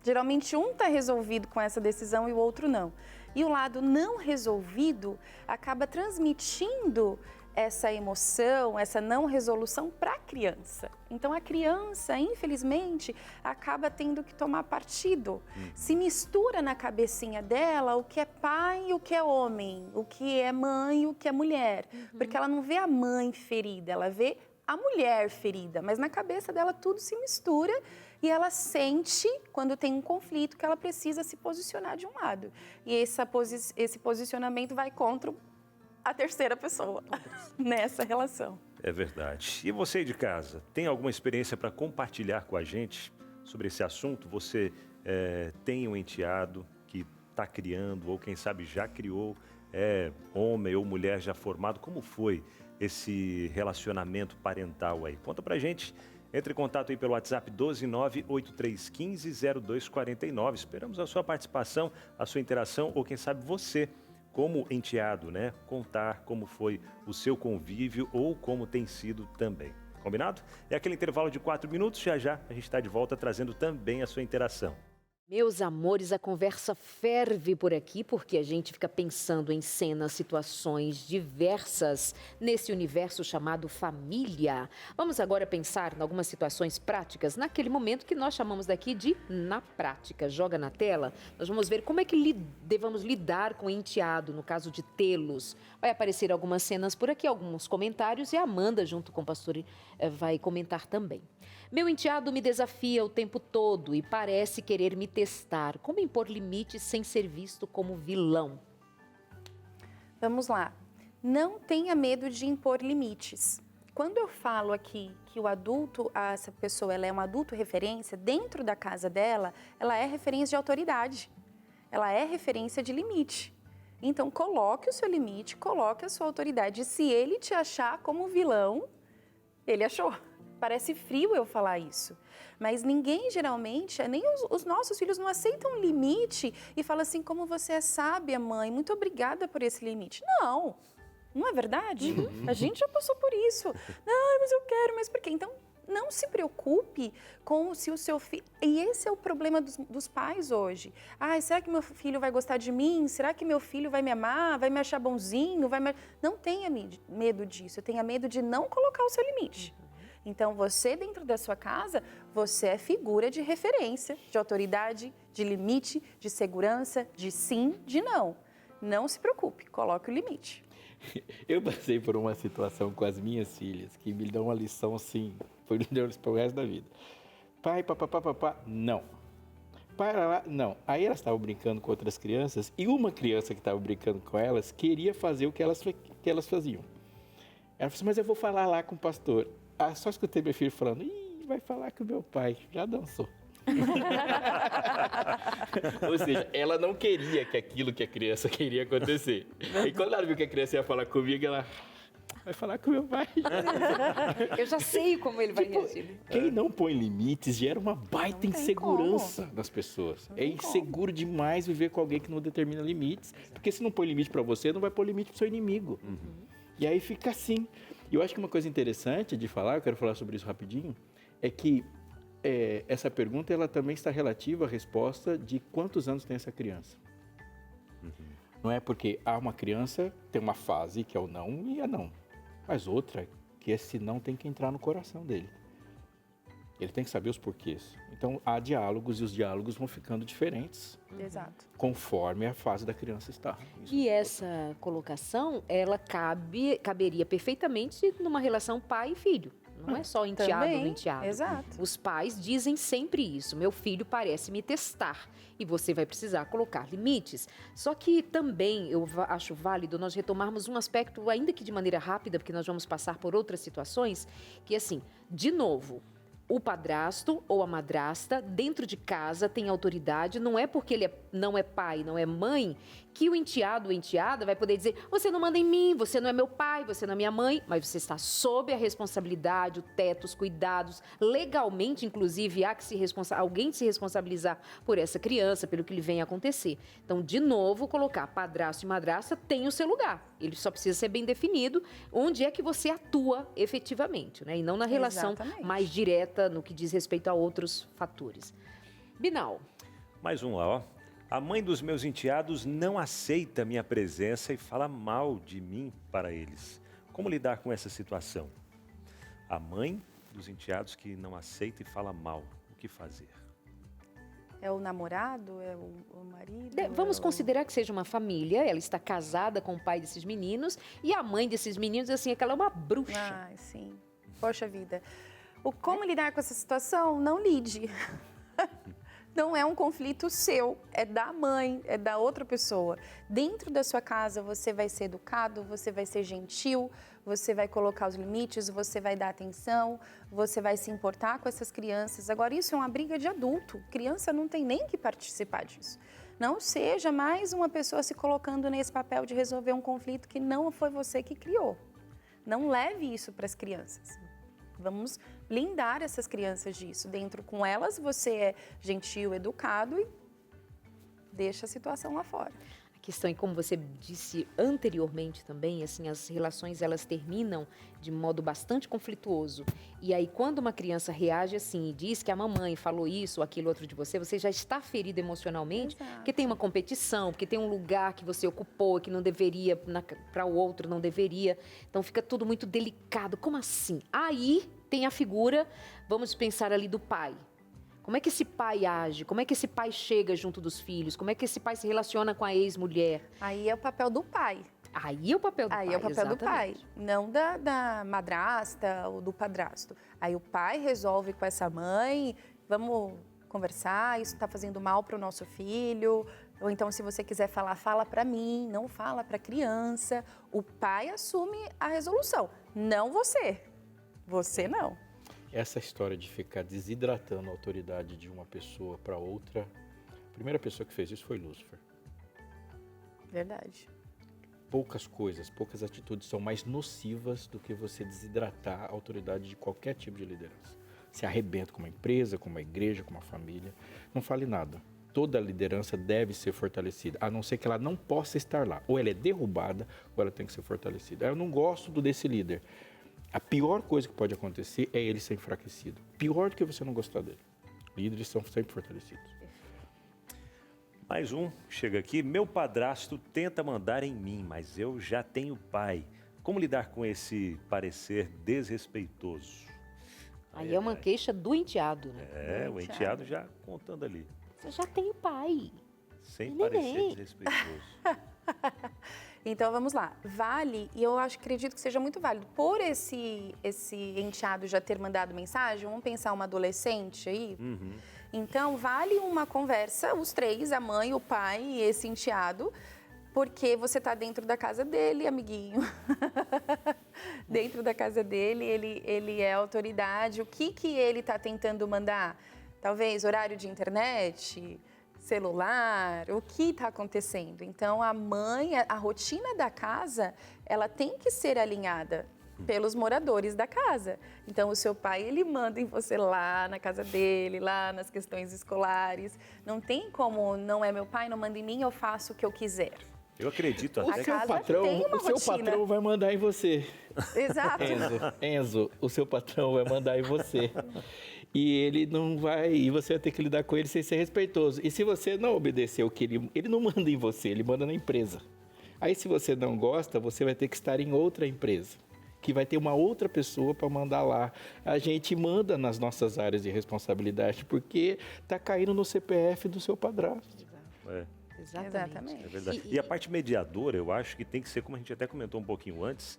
Geralmente um está resolvido com essa decisão e o outro não. E o lado não resolvido acaba transmitindo essa emoção, essa não resolução para a criança. Então a criança, infelizmente, acaba tendo que tomar partido. Se mistura na cabecinha dela o que é pai e o que é homem, o que é mãe e o que é mulher. Porque ela não vê a mãe ferida, ela vê a mulher ferida. Mas na cabeça dela tudo se mistura e ela sente, quando tem um conflito, que ela precisa se posicionar de um lado. E esse posicionamento vai contra a terceira pessoa nessa relação. É verdade. E você de casa, tem alguma experiência para compartilhar com a gente sobre esse assunto? Você tem um enteado que está criando, ou quem sabe já criou, homem ou mulher já formado? Como foi esse relacionamento parental aí? Conta pra gente. Entre em contato aí pelo WhatsApp 12983150249. Esperamos a sua participação, a sua interação, ou quem sabe você, como enteado, né? Contar como foi o seu convívio ou como tem sido também. Combinado? É aquele intervalo de 4 minutos, já a gente está de volta trazendo também a sua interação. Meus amores, a conversa ferve por aqui porque a gente fica pensando em cenas, situações diversas nesse universo chamado família. Vamos agora pensar em algumas situações práticas naquele momento que nós chamamos daqui de na prática. Joga na tela, nós vamos ver como é que devemos lidar com o enteado, no caso de tê-los. Vai aparecer algumas cenas por aqui, alguns comentários e a Amanda, junto com o pastor, vai comentar também. Meu enteado me desafia o tempo todo e parece querer me testar. Como impor limites sem ser visto como vilão? Vamos lá. Não tenha medo de impor limites. Quando eu falo aqui que o adulto, essa pessoa, ela é um adulto referência, dentro da casa dela, ela é referência de autoridade. ela é referência de limite. Então, coloque o seu limite, coloque a sua autoridade. E se ele te achar como vilão, ele achou. Parece frio eu falar isso. Mas ninguém, geralmente, nem os nossos filhos não aceitam limite e falam assim, como você é sábia, mãe, muito obrigada por esse limite. Não, não é verdade? A gente já passou por isso. Não, mas eu quero, mas por quê? Então, não se preocupe com se o seu filho... E esse é o problema dos pais hoje. Será que meu filho vai gostar de mim? Será que meu filho vai me amar? Vai me achar bonzinho? Não tenha medo disso. Tenha medo de não colocar o seu limite. Então, você dentro da sua casa, você é figura de referência, de autoridade, de limite, de segurança, de sim, de não. Não se preocupe, coloque o limite. Eu passei por uma situação com as minhas filhas que me dão uma lição assim, foi me deu para o resto da vida. Pai, papapá, não. Para lá, não. Aí elas estavam brincando com outras crianças e uma criança que estava brincando com elas queria fazer o que elas faziam. Ela falou assim, mas eu vou falar lá com o pastor. Só escutei meu filho falando, vai falar com o meu pai, já dançou. Ou seja, ela não queria que aquilo que a criança queria acontecer. E quando ela viu que a criança ia falar comigo, ela vai falar com meu pai. Eu já sei como ele vai reagir. Quem não põe limites gera uma baita insegurança nas pessoas. É inseguro demais viver com alguém que não determina limites. Porque se não põe limite para você, não vai pôr limite para o seu inimigo. E aí fica assim. E eu acho que uma coisa interessante de falar, eu quero falar sobre isso rapidinho, é que essa pergunta ela também está relativa à resposta de quantos anos tem essa criança. Não é porque uma criança tem uma fase que é o não e a não. Mas outra que esse não tem que entrar no coração dele. Ele tem que saber os porquês. Então, há diálogos e os diálogos vão ficando diferentes. Exato. Conforme a fase da criança está. E essa colocação, ela caberia perfeitamente numa relação pai e filho. Não é só enteado no enteado. Exato. Os pais dizem sempre isso. Meu filho parece me testar e você vai precisar colocar limites. Só que também eu acho válido nós retomarmos um aspecto, ainda que de maneira rápida, porque nós vamos passar por outras situações, que assim, de novo, o padrasto ou a madrasta dentro de casa tem autoridade, não é porque ele não é pai, não é mãe, que o enteado ou enteada vai poder dizer, você não manda em mim, você não é meu pai, você não é minha mãe, mas você está sob a responsabilidade, o teto, os cuidados, legalmente, inclusive, há que alguém se responsabilizar por essa criança, pelo que lhe vem a acontecer. Então, de novo, colocar padrasto e madrasta tem o seu lugar. Ele só precisa ser bem definido onde é que você atua efetivamente, né? E não na relação mais direta no que diz respeito a outros fatores. Binal. Mais um lá, ó. A mãe dos meus enteados não aceita minha presença e fala mal de mim para eles. Como lidar com essa situação? A mãe dos enteados que não aceita e fala mal. O que fazer? É o namorado? É o marido? Vamos considerar que seja uma família, ela está casada com o pai desses meninos e a mãe desses meninos, assim, é que ela é uma bruxa. Sim. Poxa vida. Como lidar com essa situação? Não lide. Não é um conflito seu, é da mãe, é da outra pessoa. Dentro da sua casa, você vai ser educado, você vai ser gentil, você vai colocar os limites, você vai dar atenção, você vai se importar com essas crianças. Agora, isso é uma briga de adulto. Criança não tem nem que participar disso. Não seja mais uma pessoa se colocando nesse papel de resolver um conflito que não foi você que criou. Não leve isso para as crianças. Vamos blindar essas crianças disso. Dentro com elas, você é gentil, educado e deixa a situação lá fora. A questão é, como você disse anteriormente também, assim, as relações elas terminam de modo bastante conflituoso. E aí, quando uma criança reage assim e diz que a mamãe falou isso ou aquilo outro de você, você já está ferido emocionalmente, porque tem uma competição, porque tem um lugar que você ocupou que não deveria, para o outro não deveria. Então, fica tudo muito delicado. Como assim? Aí tem a figura, vamos pensar ali do pai. Como é que esse pai age? Como é que esse pai chega junto dos filhos? Como é que esse pai se relaciona com a ex-mulher? Aí é o papel do pai. Aí é o papel do pai, Aí é o papel exatamente. do pai, não da madrasta ou do padrasto. Aí o pai resolve com essa mãe, vamos conversar, isso está fazendo mal para o nosso filho. Ou então, se você quiser falar, fala para mim, não fala para a criança. O pai assume a resolução, não você. Você não. Essa história de ficar desidratando a autoridade de uma pessoa para outra A primeira pessoa que fez isso foi Lúcifer. Verdade. Poucas coisas, poucas atitudes são mais nocivas do que você desidratar a autoridade de qualquer tipo de liderança. Se arrebenta com uma empresa, com uma igreja, com uma família. Não fale nada. Toda liderança deve ser fortalecida, a não ser que ela não possa estar lá. Ou ela é derrubada, ou ela tem que ser fortalecida. Eu não gosto desse líder. A pior coisa que pode acontecer é ele ser enfraquecido. Pior do que você não gostar dele. Líderes são sempre fortalecidos. Mais um chega aqui. Meu padrasto tenta mandar em mim, mas eu já tenho pai. Como lidar com esse parecer desrespeitoso? Aí é uma queixa do enteado, né? É, o enteado já contando ali. Você já tem o pai. Sem Neném. parecer desrespeitoso. Então vamos lá. Vale, e eu acredito que seja muito válido, por esse enteado já ter mandado mensagem, vamos pensar uma adolescente aí. Então vale uma conversa, os três, a mãe, o pai e esse enteado, porque você está dentro da casa dele, amiguinho. Dentro da casa dele, ele é autoridade. O que ele está tentando mandar? Talvez horário de internet, celular, o que está acontecendo? Então, a mãe, a rotina da casa, ela tem que ser alinhada pelos moradores da casa. Então, o seu pai, ele manda em você lá na casa dele, lá nas questões escolares. Não tem como, não é meu pai, não manda em mim, eu faço o que eu quiser. Eu acredito O até seu casa patrão, tem uma o seu rotina. patrão vai mandar em você. Exato. Enzo, o seu patrão vai mandar em você. E ele não vai, e você vai ter que lidar com ele sem ser respeitoso. E se você não obedecer o que ele não manda em você, ele manda na empresa. Aí se você não gosta, você vai ter que estar em outra empresa, que vai ter uma outra pessoa para mandar lá. A gente manda nas nossas áreas de responsabilidade, porque está caindo no CPF do seu padrasto. É. Exatamente. É verdade. E a parte mediadora, eu acho que tem que ser, como a gente até comentou um pouquinho antes,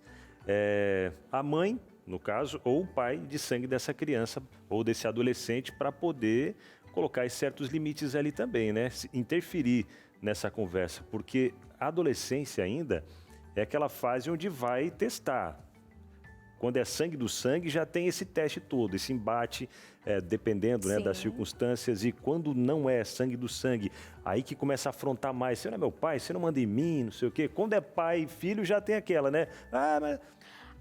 a mãe, no caso, ou o pai de sangue dessa criança ou desse adolescente para poder colocar certos limites ali também, né? Interferir nessa conversa, porque a adolescência ainda é aquela fase onde vai testar. Quando é sangue do sangue, já tem esse teste todo, esse embate, dependendo, né, das circunstâncias. E quando não é sangue do sangue, aí que começa a afrontar mais. Você não é meu pai, você não manda em mim, não sei o quê. Quando é pai e filho, já tem aquela, né? Ah, mas...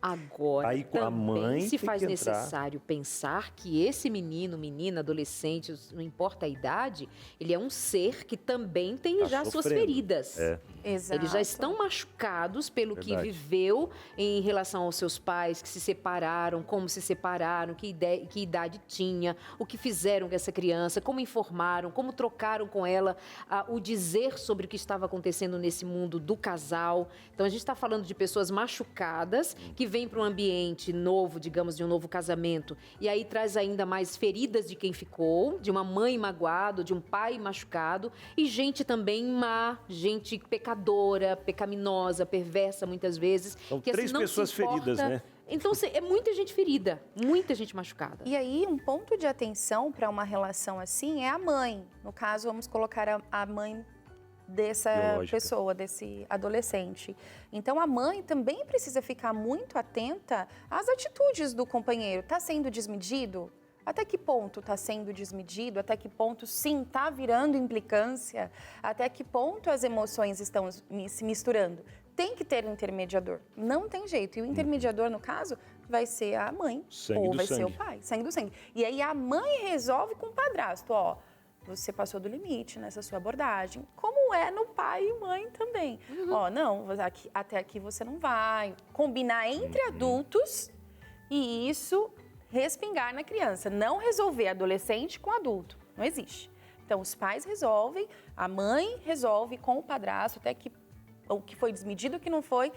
Agora, Aí, também a mãe se tem faz que entrar. necessário pensar que esse menino, menina, adolescente, não importa a idade, ele é um ser que também tem Tá já suas sofrendo. feridas. Exato. Eles já estão machucados pelo que Verdade. viveu em relação aos seus pais, que se separaram, como se separaram, que idade tinha, o que fizeram com essa criança, como informaram, como trocaram com ela o dizer sobre o que estava acontecendo nesse mundo do casal. Então, a gente está falando de pessoas machucadas que vêm para um ambiente novo, digamos, de um novo casamento, e aí traz ainda mais feridas de quem ficou, de uma mãe magoada, de um pai machucado, e gente também má, gente pecadora, pecaminosa, perversa muitas vezes. São que, três não pessoas se importa. feridas, né? Então, é muita gente ferida, muita gente machucada. E aí, um ponto de atenção para uma relação assim é a mãe. No caso, vamos colocar a mãe dessa Biológica. pessoa, desse adolescente. Então, a mãe também precisa ficar muito atenta às atitudes do companheiro. Está sendo desmedido? Até que ponto está sendo desmedido? Até que ponto, sim, está virando implicância? Até que ponto as emoções estão se misturando? Tem que ter um intermediador. Não tem jeito. E o intermediador, no caso, vai ser a mãe Sangue ou do vai ser o sangue. pai. Sangue do sangue. E aí a mãe resolve com o padrasto, ó. Você passou do limite nessa sua abordagem, como é no pai e mãe também. Ó, não, até aqui você não vai. Combinar entre adultos e isso respingar na criança. Não resolver adolescente com adulto. Não existe. Então, os pais resolvem, a mãe resolve com o padrasto, até que o que foi desmedido, o que não foi,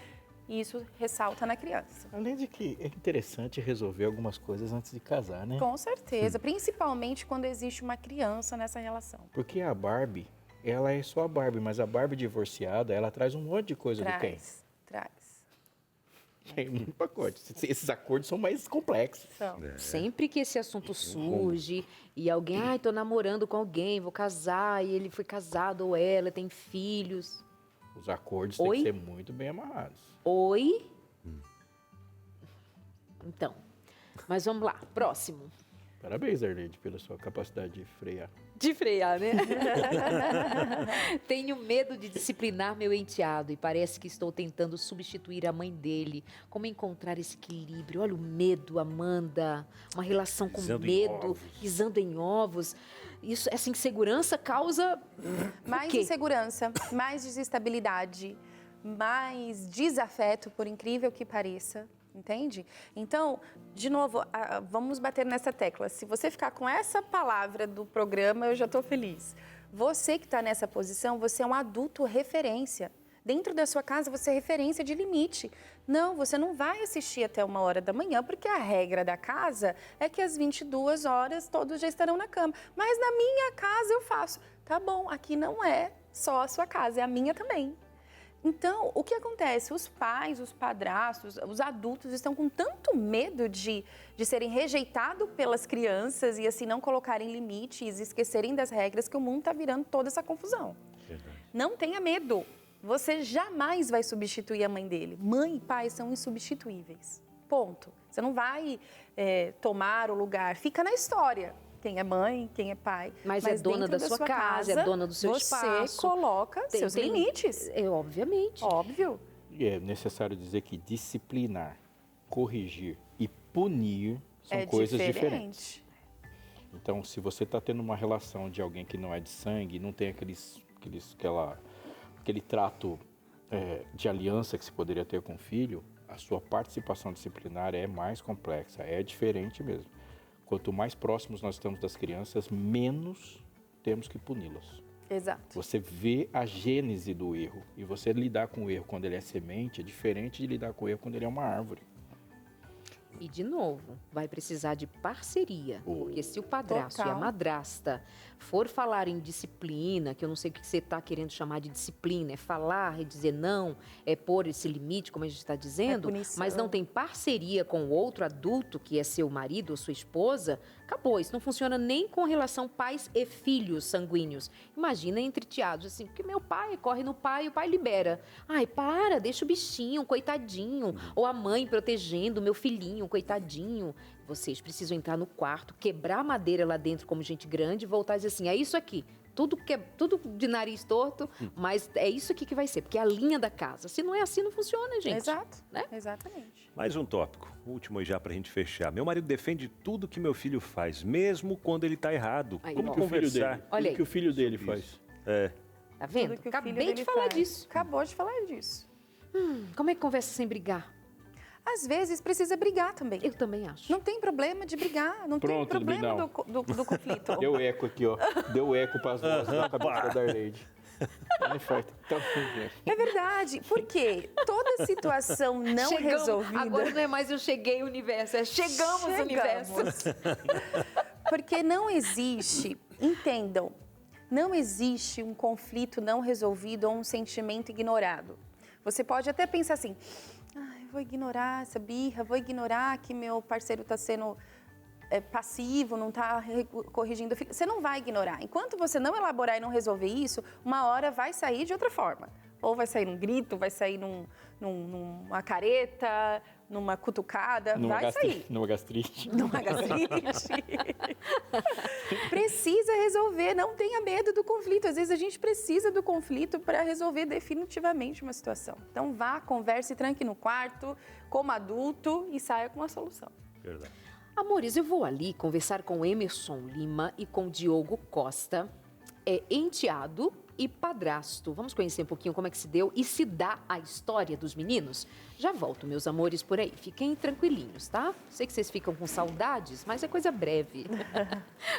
e isso ressalta na criança. Além de que é interessante resolver algumas coisas antes de casar, né? Com certeza, principalmente quando existe uma criança nessa relação. Porque a Barbie, ela é só a Barbie, mas a Barbie divorciada, ela traz um monte de coisa do Ken. Traz. Tem um pacote. Esses acordos são mais complexos. Então, Sempre que esse assunto surge e alguém, tô namorando com alguém, vou casar, e ele foi casado ou ela tem filhos. Os acordos Oi? têm que ser muito bem amarrados. Oi? Então, mas vamos lá, próximo. Parabéns, Arlene, pela sua capacidade de frear. De frear, né? Tenho medo de disciplinar meu enteado e parece que estou tentando substituir a mãe dele. Como encontrar esse equilíbrio? Olha o medo, Amanda. Uma relação com medo, pisando em ovos. Isso, essa insegurança causa mais insegurança, mais desestabilidade, mais desafeto, por incrível que pareça. Entende? Então, de novo, vamos bater nessa tecla. Se você ficar com essa palavra do programa, eu já estou feliz. Você que está nessa posição, você é um adulto referência. Dentro da sua casa, você é referência de limite. Não, você não vai assistir até 1h da manhã, porque a regra da casa é que às 22 horas todos já estarão na cama. Mas na minha casa eu faço. Tá bom, aqui não é só a sua casa, é a minha também. Então, o que acontece? Os pais, os padrastos, os adultos estão com tanto medo de serem rejeitados pelas crianças e assim não colocarem limites, esquecerem das regras, que o mundo está virando toda essa confusão. Verdade. Não tenha medo. Você jamais vai substituir a mãe dele. Mãe e pai são insubstituíveis. Ponto. Você não vai tomar o lugar. Fica na história. Quem é mãe, quem é pai. Mas é dona da sua casa, é dona do seu espaço. Você coloca seus limites. Obviamente. Óbvio. E é necessário dizer que disciplinar, corrigir e punir são coisas diferentes. Então, se você está tendo uma relação de alguém que não é de sangue, não tem aquele trato de aliança que se poderia ter com o filho, a sua participação disciplinar é mais complexa, é diferente mesmo. Quanto mais próximos nós estamos das crianças, menos temos que puni-las. Exato. Você vê a gênese do erro. E você lidar com o erro quando ele é semente é diferente de lidar com o erro quando ele é uma árvore. E, de novo, vai precisar de parceria. Porque se o padrasto e a madrasta for falar em disciplina, que eu não sei o que você está querendo chamar de disciplina, é falar, é dizer não, é pôr esse limite, como a gente está dizendo, mas não tem parceria com o outro adulto, que é seu marido ou sua esposa, acabou. Isso não funciona nem com relação pais e filhos sanguíneos. Imagina entre tiados, assim, porque meu pai corre no pai e o pai libera. Ai, para, deixa o bichinho, coitadinho. Ou a mãe protegendo o meu filhinho, coitadinho. Vocês precisam entrar no quarto, quebrar a madeira lá dentro como gente grande e voltar e dizer assim, é isso aqui. Tudo de nariz torto, mas é isso aqui que vai ser, porque é a linha da casa. Se não é assim, não funciona, gente. Exato, né? Exatamente. Mais um tópico, último aí já pra gente fechar. Meu marido defende tudo que meu filho faz, mesmo quando ele tá errado. Aí, como ó. conversar? Olha o que o filho dele faz. Tá vendo? Acabei de falar disso. Acabou de falar disso. Como é que conversa sem brigar? Às vezes precisa brigar também. Eu também acho. Não tem problema de brigar, não tem problema do conflito. Deu eco aqui, ó. Deu eco para as vozes da cabeça da Arleide. É verdade, porque toda situação não resolvida... Agora não é mais eu cheguei ao universo, é chegamos ao universo. Porque não existe, entendam, não existe um conflito não resolvido ou um sentimento ignorado. Você pode até pensar assim... vou ignorar essa birra, vou ignorar que meu parceiro está sendo passivo, não está corrigindo. Você não vai ignorar. Enquanto você não elaborar e não resolver isso, uma hora vai sair de outra forma. Ou vai sair num grito, vai sair numa careta, numa cutucada, vai sair. Numa gastrite. Numa gastrite. Precisa resolver, não tenha medo do conflito. Às vezes a gente precisa do conflito para resolver definitivamente uma situação. Então vá, converse, tranque no quarto, como adulto e saia com uma solução. Verdade. Amores, eu vou ali conversar com Emerson Lima e com Diogo Costa, enteado e padrasto. Vamos conhecer um pouquinho como é que se deu e se dá a história dos meninos? Já volto, meus amores, por aí. Fiquem tranquilinhos, tá? Sei que vocês ficam com saudades, mas é coisa breve.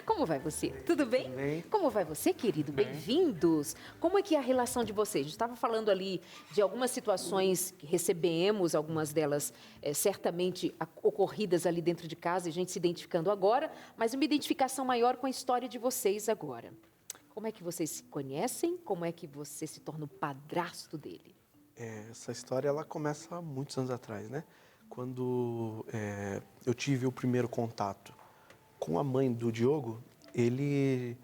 Como vai você? Tudo bem? Bem. Como vai você, querido? Bem-vindos. Como é que é a relação de vocês? A gente estava falando ali de algumas situações que recebemos, algumas delas certamente ocorridas ali dentro de casa, e a gente se identificando agora, mas uma identificação maior com a história de vocês agora. Como é que vocês se conhecem? Como é que você se torna o padrasto dele? Essa história ela começa há muitos anos atrás, né? Quando eu tive o primeiro contato com a mãe do Diogo, ele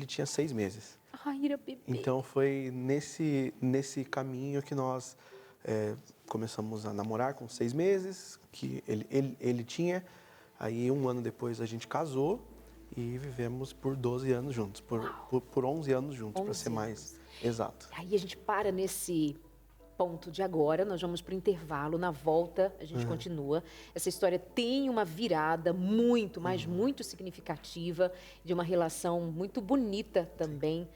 tinha 6 meses. Ai, era bebê. Então foi nesse caminho que nós começamos a namorar com 6 meses, que ele tinha. Aí 1 ano depois a gente casou. e vivemos por 12 anos juntos, por 11 anos juntos, para ser mais exato. Aí a gente para nesse ponto de agora, nós vamos para o intervalo, na volta a gente continua. Essa história tem uma virada muito, mas muito significativa, de uma relação muito bonita também,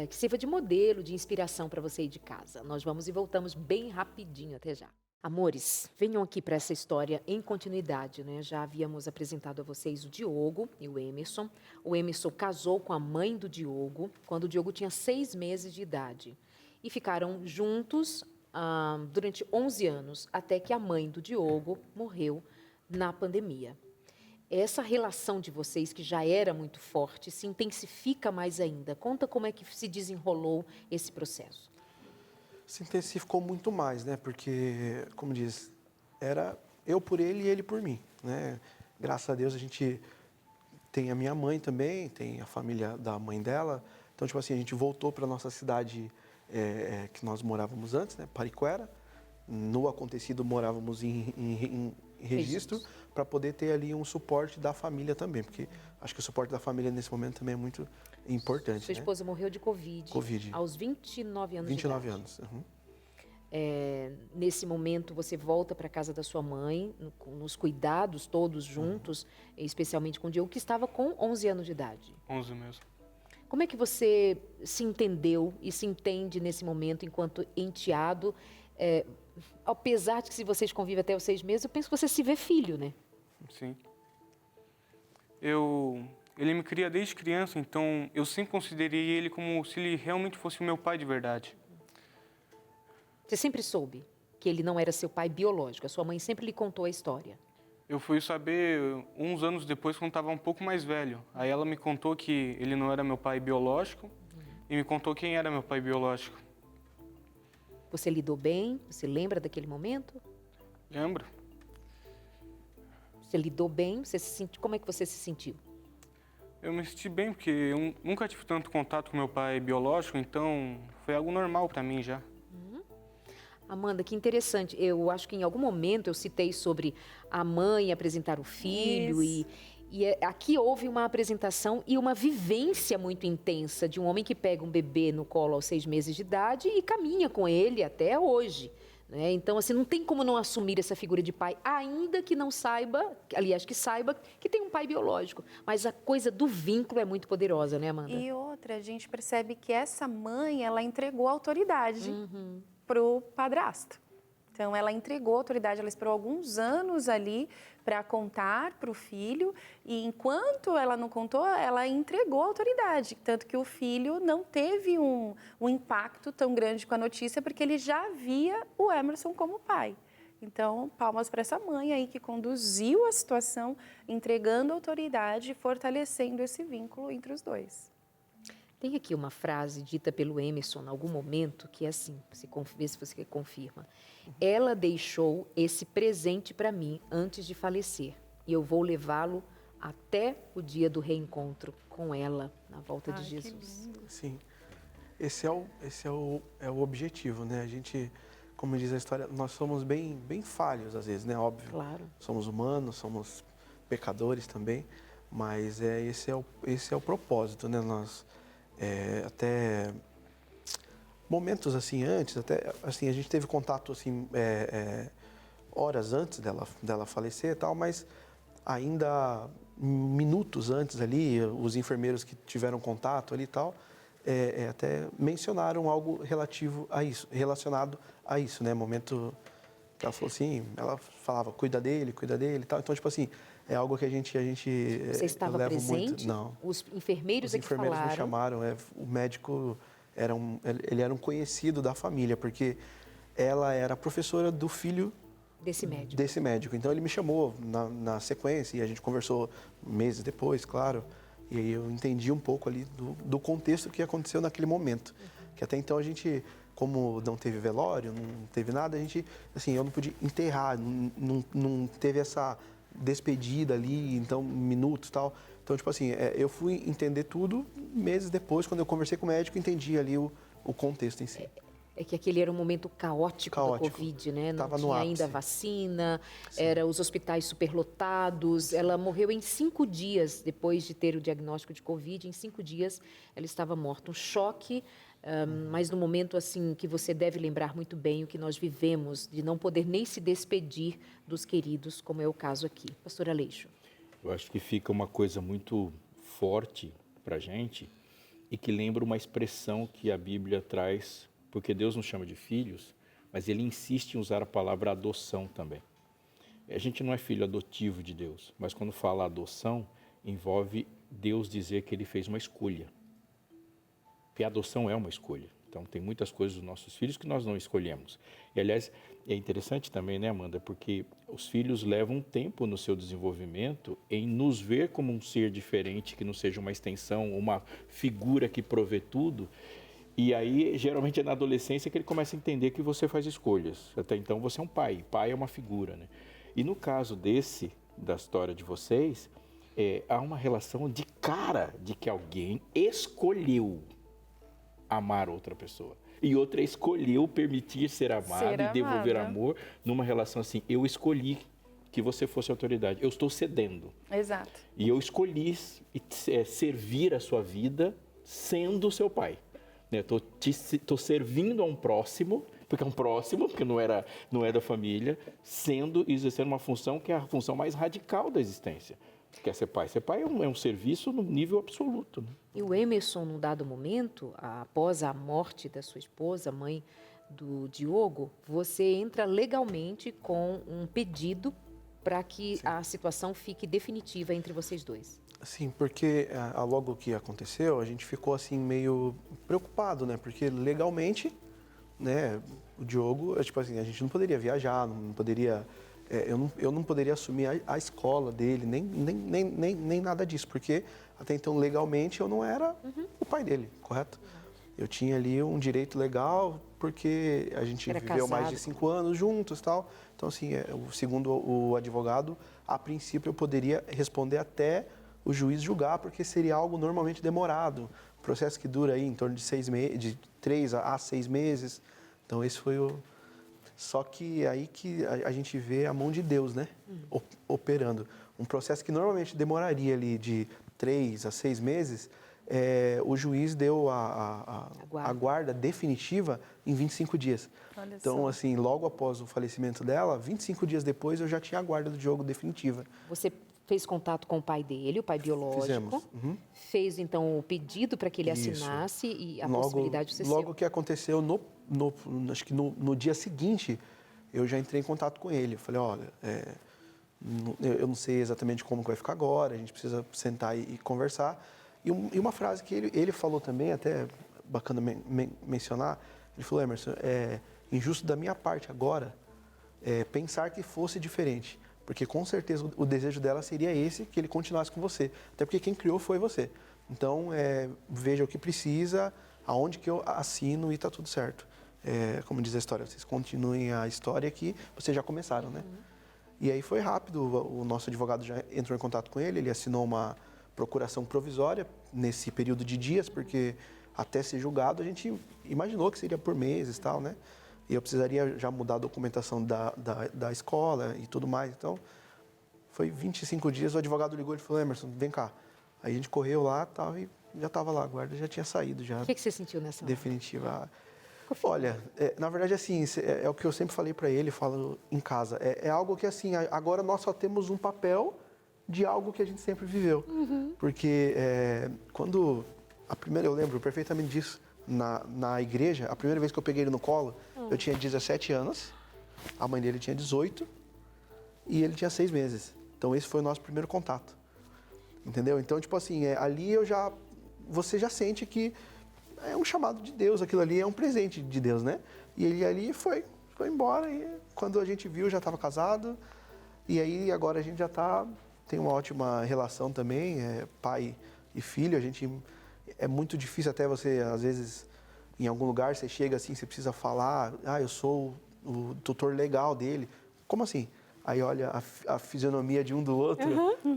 que sirva de modelo, de inspiração para você ir de casa. Nós vamos e voltamos bem rapidinho, até já. Amores, venham aqui para essa história em continuidade, né? Já havíamos apresentado a vocês o Diogo e o Emerson. O Emerson casou com a mãe do Diogo quando o Diogo tinha 6 meses de idade. E ficaram juntos durante 11 anos, até que a mãe do Diogo morreu na pandemia. Essa relação de vocês, que já era muito forte, se intensifica mais ainda. Conta como é que se desenrolou esse processo. Se intensificou muito mais, né? Porque, como diz, era eu por ele e ele por mim, né? Graças a Deus a gente tem a minha mãe também, tem a família da mãe dela. Então, tipo assim, a gente voltou para nossa cidade que nós morávamos antes, né? Pariquera. No acontecido, morávamos em registro, para poder ter ali um suporte da família também, porque acho que o suporte da família nesse momento também é muito importante. Sua esposa morreu de Covid aos 29 anos 29 de idade. anos. Nesse momento, você volta para a casa da sua mãe, nos cuidados todos juntos, especialmente com o Diogo, que estava com 11 anos de idade. 11 mesmo. Como é que você se entendeu e se entende nesse momento enquanto enteado? Apesar de que, se vocês convivem até os 6 meses, eu penso que você se vê filho, né? Sim. Ele me cria desde criança, então eu sempre considerei ele como se ele realmente fosse o meu pai de verdade. Você sempre soube que ele não era seu pai biológico, a sua mãe sempre lhe contou a história. Eu fui saber uns anos depois, quando estava um pouco mais velho. Aí ela me contou que ele não era meu pai biológico e me contou quem era meu pai biológico. Você lidou bem? Você lembra daquele momento? Lembro. Você lidou bem? Como é que você se sentiu? Eu me senti bem, porque eu nunca tive tanto contato com meu pai biológico, então foi algo normal para mim já. Amanda, que interessante. Eu acho que em algum momento eu citei sobre a mãe apresentar o filho e aqui houve uma apresentação e uma vivência muito intensa de um homem que pega um bebê no colo aos 6 meses de idade e caminha com ele até hoje. Né? Então, assim, não tem como não assumir essa figura de pai, ainda que não saiba, aliás, que saiba que tem um pai biológico. Mas a coisa do vínculo é muito poderosa, né, Amanda? E outra, a gente percebe que essa mãe, ela entregou a autoridade para o padrasto. Então, ela entregou a autoridade, ela esperou alguns anos ali para contar para o filho, e enquanto ela não contou, ela entregou a autoridade. Tanto que o filho não teve um impacto tão grande com a notícia, porque ele já via o Emerson como pai. Então, palmas para essa mãe aí que conduziu a situação, entregando a autoridade e fortalecendo esse vínculo entre os dois. Tem aqui uma frase dita pelo Emerson em algum momento que é assim, vê se você confirma. Ela deixou esse presente para mim antes de falecer e eu vou levá-lo até o dia do reencontro com ela na volta de Jesus. Sim, esse é o objetivo, né? A gente, como diz a história, nós somos bem falhos às vezes, né? Óbvio. Claro. Somos humanos, somos pecadores também, mas esse é o propósito, né? Nós até momentos assim antes, até assim a gente teve contato assim horas antes dela falecer e tal, mas ainda minutos antes ali, os enfermeiros que tiveram contato ali e tal, até mencionaram algo relacionado a isso, né? Momento que ela falou assim, ela falava cuida dele e tal, então tipo assim, é algo que a gente Você estava presente? Muito, não. Os enfermeiros me chamaram, o médico ele era um conhecido da família, porque ela era professora do filho desse médico. Então ele me chamou na sequência e a gente conversou meses depois, claro, e aí eu entendi um pouco ali do contexto que aconteceu naquele momento. Que até então a gente, como não teve velório, não teve nada, a gente, assim, eu não podia enterrar, não teve essa despedida ali, então, minutos e tal. Então, tipo assim, eu fui entender tudo meses depois, quando eu conversei com o médico, entendi ali o contexto em si. É que aquele era um momento caótico. Do Covid, né? Não tinha ainda vacina, os hospitais superlotados. Ela morreu em 5 dias depois de ter o diagnóstico de Covid. Em 5 dias ela estava morta. Um choque, mas no momento assim que você deve lembrar muito bem o que nós vivemos, de não poder nem se despedir dos queridos, como é o caso aqui. Pastor Aleixo. Eu acho que fica uma coisa muito forte para a gente e que lembra uma expressão que a Bíblia traz, porque Deus nos chama de filhos, mas Ele insiste em usar a palavra adoção também. A gente não é filho adotivo de Deus, mas quando fala adoção, envolve Deus dizer que Ele fez uma escolha. Porque a adoção é uma escolha. Então, tem muitas coisas dos nossos filhos que nós não escolhemos. E, aliás, é interessante também, né, Amanda? Porque os filhos levam um tempo no seu desenvolvimento em nos ver como um ser diferente, que não seja uma extensão, uma figura que provê tudo. E aí, geralmente, é na adolescência que ele começa a entender que você faz escolhas. Até então, você é um pai. Pai é uma figura, né? E no caso da história de vocês, há uma relação de cara de que alguém escolheu amar outra pessoa. E outra escolheu permitir ser amado e devolver amor numa relação assim. Eu escolhi que você fosse autoridade. Eu estou cedendo. Exato. E eu escolhi servir a sua vida sendo seu pai. Estou servindo a um próximo, porque é um próximo, porque não é da família, sendo e exercendo uma função que é a função mais radical da existência. Que é ser pai. Ser pai é um serviço no nível absoluto. Né? E o Emerson, num dado momento, após a morte da sua esposa, mãe do Diogo, você entra legalmente com um pedido para que a situação fique definitiva entre vocês dois. Sim, porque logo que aconteceu, a gente ficou assim meio preocupado, né? Porque legalmente, né, o Diogo, tipo assim, a gente não poderia viajar, não poderia... Eu não poderia assumir a escola dele, nem nada disso, porque até então, legalmente, eu não era o pai dele, correto? Eu tinha ali um direito legal, porque a gente viveu mais de 5 anos juntos e tal. Então, assim, segundo o advogado, a princípio eu poderia responder até o juiz julgar, porque seria algo normalmente demorado. Um processo que dura aí em torno de 3 a 6 meses. Então, esse foi o... Só que aí que a gente vê a mão de Deus, né? Operando. Um processo que normalmente demoraria ali de 3 a 6 meses, o juiz deu a guarda definitiva em 25 dias. Olha então, só. Assim, logo após o falecimento dela, 25 dias depois, eu já tinha a guarda do Diogo definitiva. Você fez contato com o pai dele, o pai biológico. Fizemos. Fez, então, o pedido para que ele assinasse e a possibilidade de ser seu. Logo que aconteceu, acho que no dia seguinte, eu já entrei em contato com ele. Eu falei, olha, eu não sei exatamente como vai ficar agora, a gente precisa sentar e conversar. E uma frase que ele falou também, até bacana mencionar, ele falou, Emerson, é injusto da minha parte agora pensar que fosse diferente. Porque com certeza o desejo dela seria esse, que ele continuasse com você. Até porque quem criou foi você. Então, veja o que precisa, aonde que eu assino e está tudo certo. Como diz a história, vocês continuem a história que vocês já começaram, né? E aí foi rápido, o nosso advogado já entrou em contato com ele assinou uma procuração provisória nesse período de dias, porque até ser julgado a gente imaginou que seria por meses e tal, né? E eu precisaria já mudar a documentação da escola e tudo mais. Então, foi 25 dias, o advogado ligou e falou, Emerson, vem cá. Aí a gente correu lá tal, e já estava lá, a guarda já tinha saído. Já. O que você sentiu nessa hora? Definitiva. Olha, na verdade, assim, é o que eu sempre falei para ele, falo em casa. É algo que, assim, agora nós só temos um papel de algo que a gente sempre viveu. Porque quando... eu lembro perfeitamente disso. Na igreja, a primeira vez que eu peguei ele no colo, eu tinha 17 anos, a mãe dele tinha 18 e ele tinha 6 meses. Então, esse foi o nosso primeiro contato. Entendeu? Então, tipo assim, ali você já sente que é um chamado de Deus, aquilo ali é um presente de Deus, né? E ele ali foi embora e quando a gente viu, já estava casado. E aí, agora a gente já tem uma ótima relação também, pai e filho. É muito difícil até você, às vezes, em algum lugar, você chega assim, você precisa falar, eu sou o tutor legal dele. Como assim? Aí olha a fisionomia de um do outro,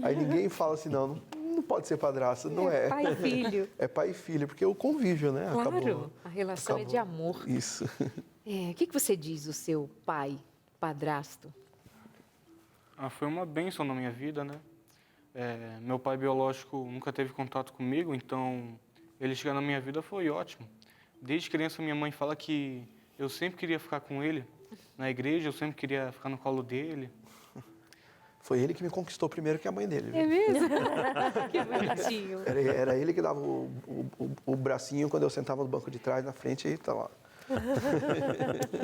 aí ninguém fala assim, não não pode ser padrasto, não é. Pai e filho. É pai e filho, porque o convívio, né? Claro, a relação é de amor. Isso. O que você diz do seu pai, padrasto? Foi uma bênção na minha vida, né? Meu pai biológico nunca teve contato comigo, então ele chegar na minha vida foi ótimo. Desde criança, minha mãe fala que eu sempre queria ficar com ele na igreja, eu sempre queria ficar no colo dele. Foi ele que me conquistou primeiro que a mãe dele. É mesmo? Que bonitinho. Era ele que dava o bracinho quando eu sentava no banco de trás, na frente, e tá lá.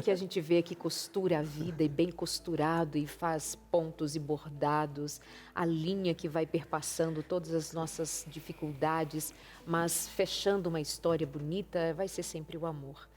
Que a gente vê que costura a vida e bem costurado e faz pontos e bordados, a linha que vai perpassando todas as nossas dificuldades, mas fechando uma história bonita, vai ser sempre o amor.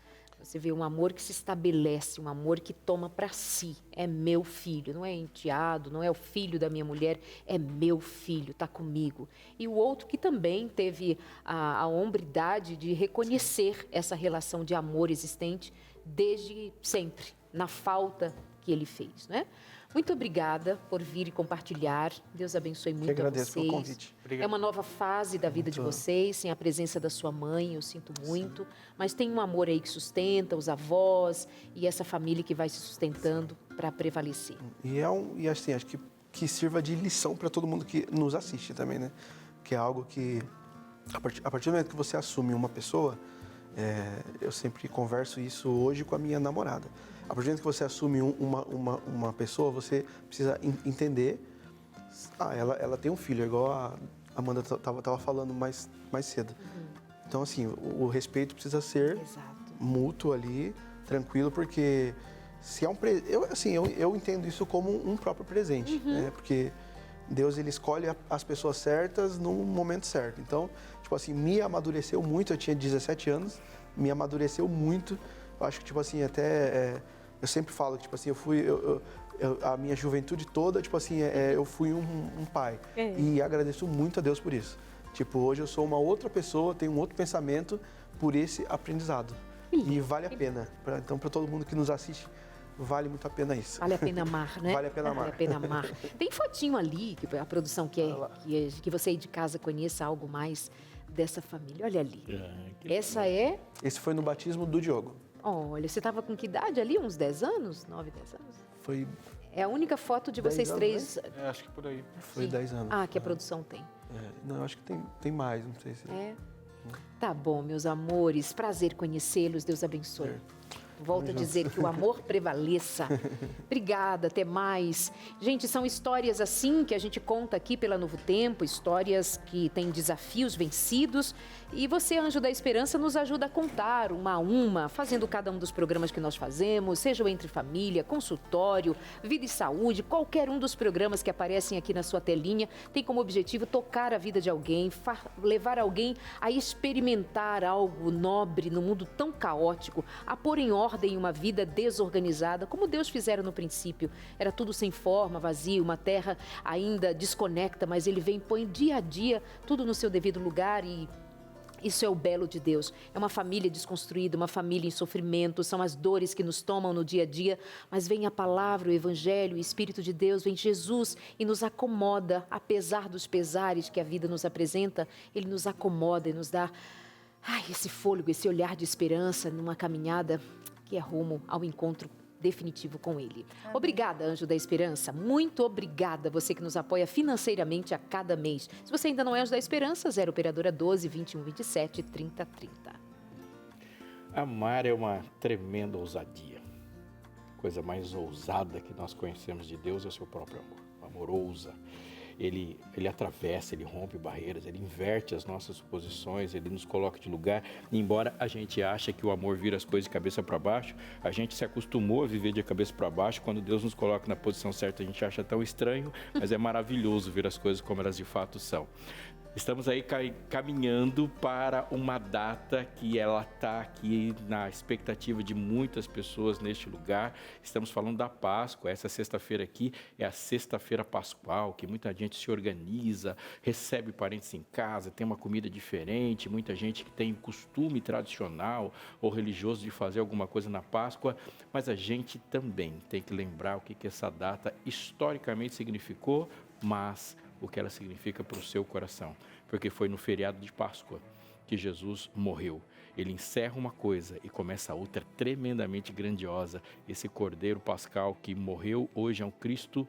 Você vê um amor que se estabelece, um amor que toma para si. É meu filho, não é enteado, não é o filho da minha mulher, é meu filho, está comigo. E o outro que também teve a hombridade de reconhecer essa relação de amor existente desde sempre, na falta que ele fez, né? Muito obrigada por vir e compartilhar. Deus abençoe muito a vocês. Agradeço pelo convite. Obrigado. É uma nova fase da vida de vocês, sem a presença da sua mãe, eu sinto muito. Mas tem um amor aí que sustenta, os avós e essa família que vai se sustentando para prevalecer. E assim, acho que sirva de lição para todo mundo que nos assiste também, né? Que é algo que, a partir do momento que você assume uma pessoa, eu sempre converso isso hoje com a minha namorada. A partir do momento que você assume uma pessoa, você precisa entender. Ela tem um filho, igual a Amanda estava falando mais cedo. Então, assim, o respeito precisa ser mútuo ali, tranquilo, porque se é um eu entendo isso como um próprio presente, né? Porque Deus, ele escolhe as pessoas certas no momento certo. Então, tipo assim, me amadureceu muito. Eu tinha 17 anos, me amadureceu muito. Eu acho que, tipo assim, até eu sempre falo que, tipo assim, a minha juventude toda, tipo assim, eu fui um pai. E agradeço muito a Deus por isso. Tipo, hoje eu sou uma outra pessoa, tenho um outro pensamento por esse aprendizado. E vale a pena. Então, para todo mundo que nos assiste, vale muito a pena isso. Vale a pena amar, né? Vale a pena amar. Vale a pena amar. Tem fotinho ali, que a produção quer que você aí de casa conheça algo mais dessa família. Olha ali. Essa é... Esse foi no batismo do Diogo. Olha, você estava com que idade ali? Uns 10 anos? 9, 10 anos? Foi... É a única foto de vocês três... acho que por aí. Foi 10 anos. Que a produção tem. Não, acho que tem mais, não sei se... Tá bom, meus amores. Prazer conhecê-los. Deus abençoe. Volto a dizer que o amor prevaleça. Obrigada, até mais. Gente, são histórias assim que a gente conta aqui pela Novo Tempo, histórias que têm desafios vencidos. E você, Anjo da Esperança, nos ajuda a contar uma a uma, fazendo cada um dos programas que nós fazemos, seja o Entre Família, Consultório, Vida e Saúde, qualquer um dos programas que aparecem aqui na sua telinha, tem como objetivo tocar a vida de alguém, levar alguém a experimentar algo nobre no mundo tão caótico, a pôr em ordem uma vida desorganizada, como Deus fizera no princípio. Era tudo sem forma, vazio, uma terra ainda desconecta, mas Ele vem e põe dia a dia tudo no seu devido lugar e isso é o belo de Deus. É uma família desconstruída, uma família em sofrimento, são as dores que nos tomam no dia a dia, mas vem a palavra, o Evangelho, o Espírito de Deus, vem Jesus e nos acomoda, apesar dos pesares que a vida nos apresenta, Ele nos acomoda e nos dá esse fôlego, esse olhar de esperança numa caminhada que é rumo ao encontro definitivo com Ele. Amém. Obrigada, Anjo da Esperança. Muito obrigada, você que nos apoia financeiramente a cada mês. Se você ainda não é Anjo da Esperança, 0 Operadora 12 21 27 30 30. Amar é uma tremenda ousadia. Coisa mais ousada que nós conhecemos de Deus é o seu próprio amor. O amor ousa. Ele atravessa, ele rompe barreiras, ele inverte as nossas suposições, ele nos coloca de lugar. E embora a gente ache que o amor vira as coisas de cabeça para baixo, a gente se acostumou a viver de cabeça para baixo. Quando Deus nos coloca na posição certa, a gente acha tão estranho, mas é maravilhoso ver as coisas como elas de fato são. Estamos aí caminhando para uma data que ela está aqui na expectativa de muitas pessoas neste lugar. Estamos falando da Páscoa. Essa sexta-feira aqui é a sexta-feira pascual, que muita gente se organiza, recebe parentes em casa, tem uma comida diferente, muita gente que tem o costume tradicional ou religioso de fazer alguma coisa na Páscoa, mas a gente também tem que lembrar o que essa data historicamente significou, mas o que ela significa para o seu coração. Porque foi no feriado de Páscoa que Jesus morreu. Ele encerra uma coisa e começa outra tremendamente grandiosa. Esse Cordeiro Pascal que morreu hoje é um Cristo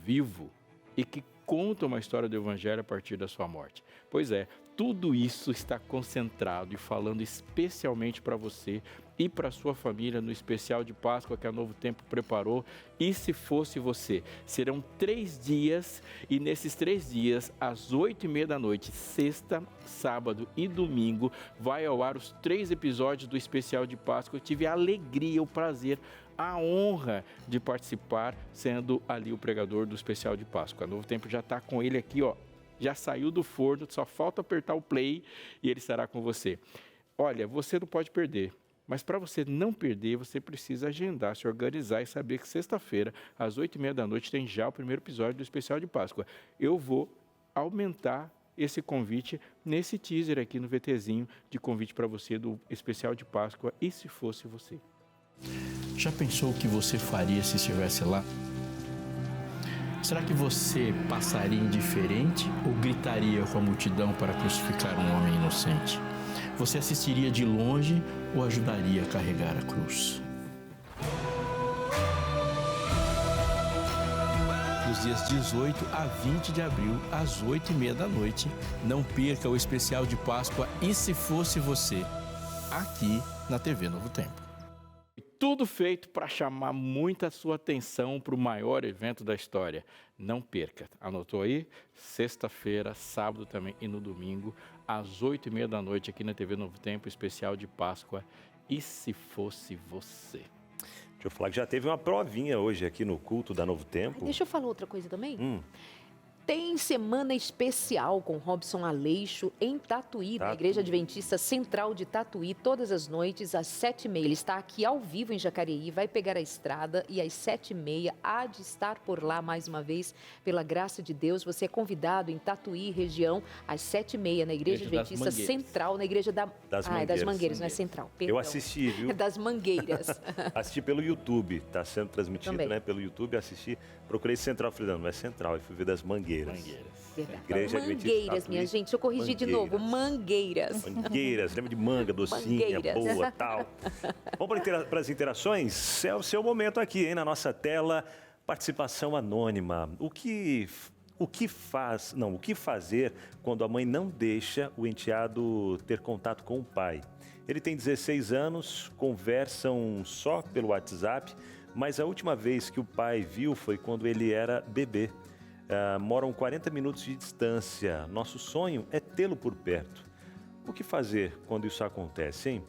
vivo e que conta uma história do Evangelho a partir da sua morte. Pois é, tudo isso está concentrado e falando especialmente para você e para sua família no especial de Páscoa que a Novo Tempo preparou. E se fosse você, serão 3 dias e nesses 3 dias, às 8h30 da noite, sexta, sábado e domingo, vai ao ar os 3 episódios do especial de Páscoa. Eu tive a alegria, o prazer, a honra de participar, sendo ali o pregador do especial de Páscoa. A Novo Tempo já está com ele aqui, ó, já saiu do forno, só falta apertar o play e ele estará com você. Olha, você não pode perder. Mas para você não perder, você precisa agendar, se organizar e saber que sexta-feira, às 8h30 da noite, tem já o primeiro episódio do especial de Páscoa. Eu vou aumentar esse convite nesse teaser aqui no VTzinho de convite para você do especial de Páscoa. E se fosse você? Já pensou o que você faria se estivesse lá? Será que você passaria indiferente ou gritaria com a multidão para crucificar um homem inocente? Você assistiria de longe ou ajudaria a carregar a cruz? Nos dias 18 a 20 de abril, às 8h30 da noite, não perca o especial de Páscoa E Se Fosse Você, aqui na TV Novo Tempo. Tudo feito para chamar muita sua atenção para o maior evento da história. Não perca. Anotou aí? Sexta-feira, sábado também e no domingo, às 8h30 da noite, aqui na TV Novo Tempo, especial de Páscoa. E se fosse você? Deixa eu falar que já teve uma provinha hoje aqui no culto da Novo Tempo. Deixa eu falar outra coisa também. Tem semana especial com Robson Aleixo em Tatuí, na Igreja Adventista Central de Tatuí, todas as noites às 7h30. Ele está aqui ao vivo em Jacareí, vai pegar a estrada e às 7h30 há de estar por lá mais uma vez, pela graça de Deus. Você é convidado em Tatuí, região, às 7h30 na Igreja Adventista Central, na Igreja das Mangueiras, não é Central. Perdão. Eu assisti, viu? Das Mangueiras. Assisti pelo YouTube, está sendo transmitido, né? Pelo YouTube, assisti, procurei Central, falei, não é Central, eu fui ver das Mangueiras. Igreja Mangueiras, minha gente, eu corrigi de novo, Mangueiras. Mangueiras, lembra de manga, docinha, boa, tal. Vamos para as interações? É o seu momento aqui, hein, na nossa tela, participação anônima. O que fazer quando a mãe não deixa o enteado ter contato com o pai? Ele tem 16 anos, conversam só pelo WhatsApp, mas a última vez que o pai viu foi quando ele era bebê. Moram 40 minutos de distância. Nosso sonho é tê-lo por perto. O que fazer quando isso acontece, hein?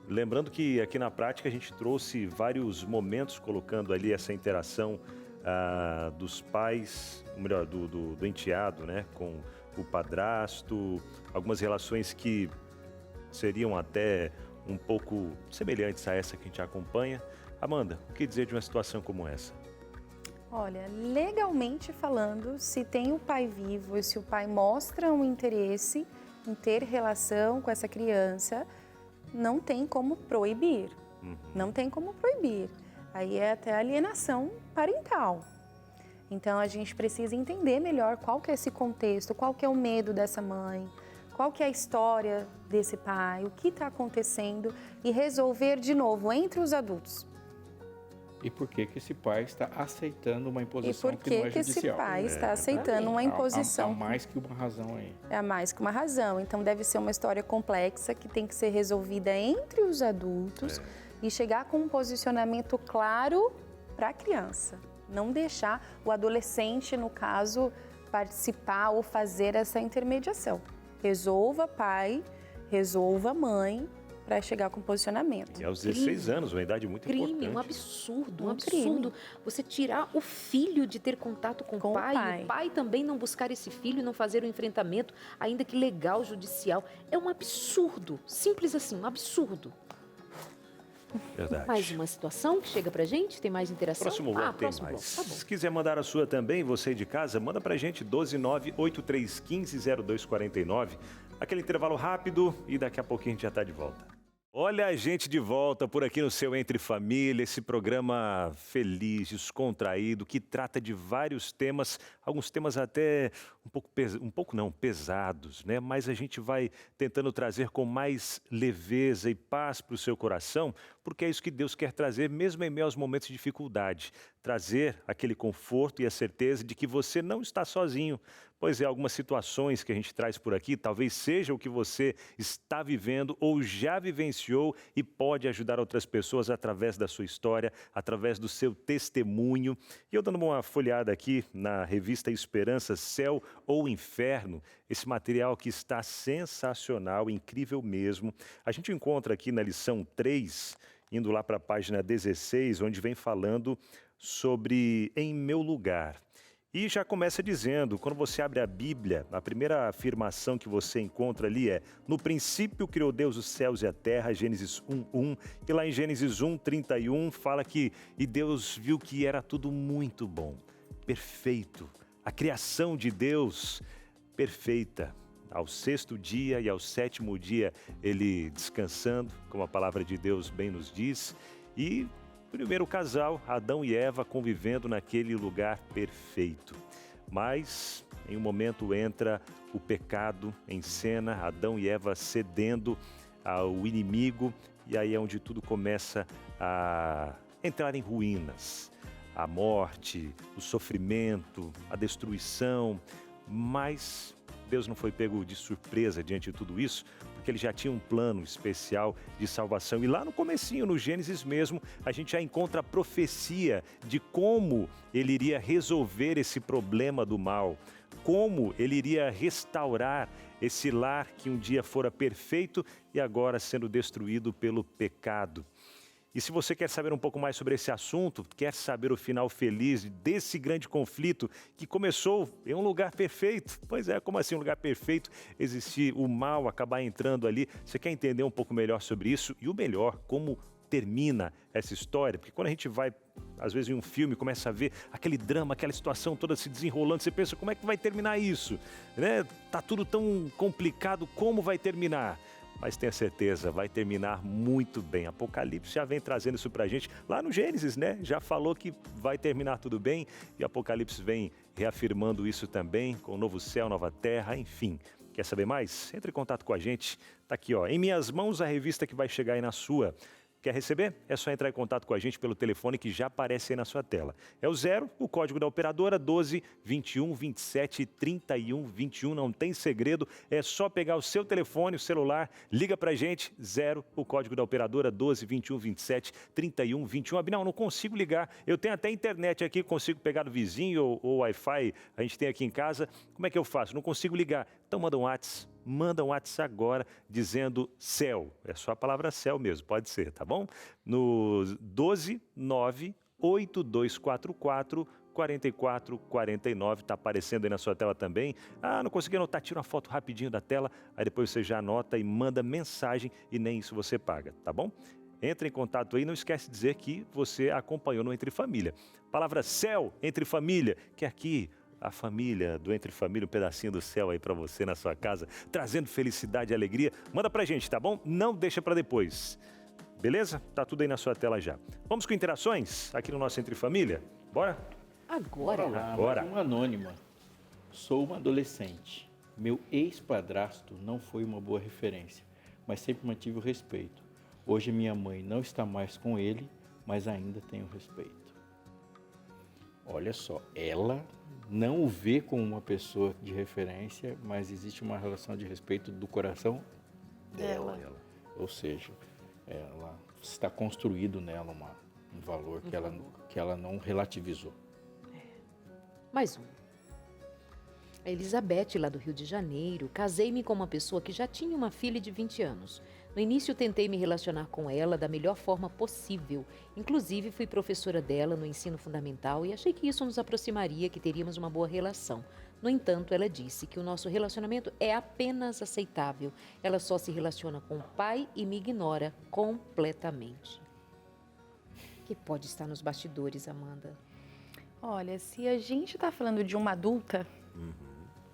Lembrando que aqui na prática a gente trouxe vários momentos colocando ali essa interação dos pais, ou melhor, do enteado, né, com o padrasto, algumas relações que seriam até um pouco semelhantes a essa que a gente acompanha. Amanda, o que dizer de uma situação como essa? Olha, legalmente falando, se tem o pai vivo e se o pai mostra um interesse em ter relação com essa criança, não tem como proibir. Não tem como proibir. Aí é até alienação parental. Então, a gente precisa entender melhor qual que é esse contexto, qual que é o medo dessa mãe, qual que é a história desse pai, o que está acontecendo e resolver de novo entre os adultos. E por que esse pai está aceitando uma imposição que não é judicial? E por que esse pai está aceitando uma imposição? Há mais que uma razão aí. É mais que uma razão. Então, deve ser uma história complexa que tem que ser resolvida entre os adultos e chegar com um posicionamento claro para a criança. Não deixar o adolescente, no caso, participar ou fazer essa intermediação. Resolva pai, resolva mãe, para chegar com posicionamento. E aos 16 anos, uma idade muito importante. Um absurdo. Você tirar o filho de ter contato com o pai, o pai também não buscar esse filho, não fazer o enfrentamento, ainda que legal, judicial. É um absurdo, simples assim, um absurdo. Verdade. Mais uma situação que chega pra gente? Tem mais interação? Próximo bloco tem mais. Tá bom. Se quiser mandar a sua também, você de casa, manda pra gente 12983150249. Aquele intervalo rápido e daqui a pouquinho a gente já tá de volta. Olha a gente de volta por aqui no seu Entre Família, esse programa feliz, descontraído, que trata de vários temas, alguns temas até pesados, né? Mas a gente vai tentando trazer com mais leveza e paz para o seu coração, porque é isso que Deus quer trazer, mesmo em meio aos momentos de dificuldade. Trazer aquele conforto e a certeza de que você não está sozinho. Pois é, algumas situações que a gente traz por aqui, talvez seja o que você está vivendo ou já vivenciou e pode ajudar outras pessoas através da sua história, através do seu testemunho. E eu dando uma folhada aqui na revista Esperança, Céu ou Inferno, esse material que está sensacional, incrível mesmo. A gente encontra aqui na lição 3, indo lá para a página 16, onde vem falando sobre Em Meu Lugar. E já começa dizendo, quando você abre a Bíblia, a primeira afirmação que você encontra ali é: no princípio criou Deus os céus e a terra, Gênesis 1:1. E lá em Gênesis 1:31 fala que e Deus viu que era tudo muito bom, perfeito. A criação de Deus, perfeita. Ao 6º dia e ao 7º dia, ele descansando, como a palavra de Deus bem nos diz. E primeiro o casal, Adão e Eva, convivendo naquele lugar perfeito. Mas, em um momento, entra o pecado em cena, Adão e Eva cedendo ao inimigo, e aí é onde tudo começa a entrar em ruínas. A morte, o sofrimento, a destruição, mas Deus não foi pego de surpresa diante de tudo isso, porque ele já tinha um plano especial de salvação. E lá no comecinho, no Gênesis mesmo, a gente já encontra a profecia de como ele iria resolver esse problema do mal, como ele iria restaurar esse lar que um dia fora perfeito e agora sendo destruído pelo pecado. E se você quer saber um pouco mais sobre esse assunto, quer saber o final feliz desse grande conflito que começou em um lugar perfeito. Pois é, como assim um lugar perfeito? Existir o mal, acabar entrando ali. Você quer entender um pouco melhor sobre isso? E o melhor, como termina essa história? Porque quando a gente vai, às vezes, em um filme, começa a ver aquele drama, aquela situação toda se desenrolando, você pensa, como é que vai terminar isso? Né? Tá tudo tão complicado, como vai terminar? Mas tenha certeza, vai terminar muito bem. Apocalipse já vem trazendo isso pra gente. Lá no Gênesis, né? Já falou que vai terminar tudo bem. E Apocalipse vem reafirmando isso também, com o novo céu, nova terra, enfim. Quer saber mais? Entre em contato com a gente. Tá aqui, ó. Em minhas mãos, a revista que vai chegar aí na sua. Quer receber? É só entrar em contato com a gente pelo telefone que já aparece aí na sua tela. É o 0, o código da operadora 12 21 27 31 21. Não tem segredo, é só pegar o seu telefone, o celular, liga pra gente, 0, o código da operadora 12 21 27 31 21. Abinal, não consigo ligar, eu tenho até internet aqui, consigo pegar do vizinho ou Wi-Fi, a gente tem aqui em casa. Como é que eu faço? Não consigo ligar. Então manda um WhatsApp. Manda um WhatsApp agora dizendo céu. É só a palavra céu mesmo, pode ser, tá bom? No 12 9 8244 4449, tá aparecendo aí na sua tela também. Ah, não consegui anotar, tira uma foto rapidinho da tela, aí depois você já anota e manda mensagem e nem isso você paga, tá bom? Entre em contato aí, não esquece de dizer que você acompanhou no Entre Família. Palavra céu, Entre Família, que aqui a família do Entre Família, um pedacinho do céu aí pra você na sua casa, trazendo felicidade e alegria. Manda pra gente, tá bom? Não deixa pra depois. Beleza? Tá tudo aí na sua tela já. Vamos com interações aqui no nosso Entre Família? Bora? Agora? Bora. Uma anônima. Sou uma adolescente. Meu ex-padrasto não foi uma boa referência, mas sempre mantive o respeito. Hoje minha mãe não está mais com ele, mas ainda tenho respeito. Olha só, ela não o vê como uma pessoa de referência, mas existe uma relação de respeito do coração dela. Ou seja, ela está construído nela um valor que ela não relativizou. Mais um. A Elizabeth, lá do Rio de Janeiro. Casei-me com uma pessoa que já tinha uma filha de 20 anos. No início, tentei me relacionar com ela da melhor forma possível. Inclusive, fui professora dela no ensino fundamental e achei que isso nos aproximaria, que teríamos uma boa relação. No entanto, ela disse que o nosso relacionamento é apenas aceitável. Ela só se relaciona com o pai e me ignora completamente. O que pode estar nos bastidores, Amanda? Olha, se a gente está falando de uma adulta,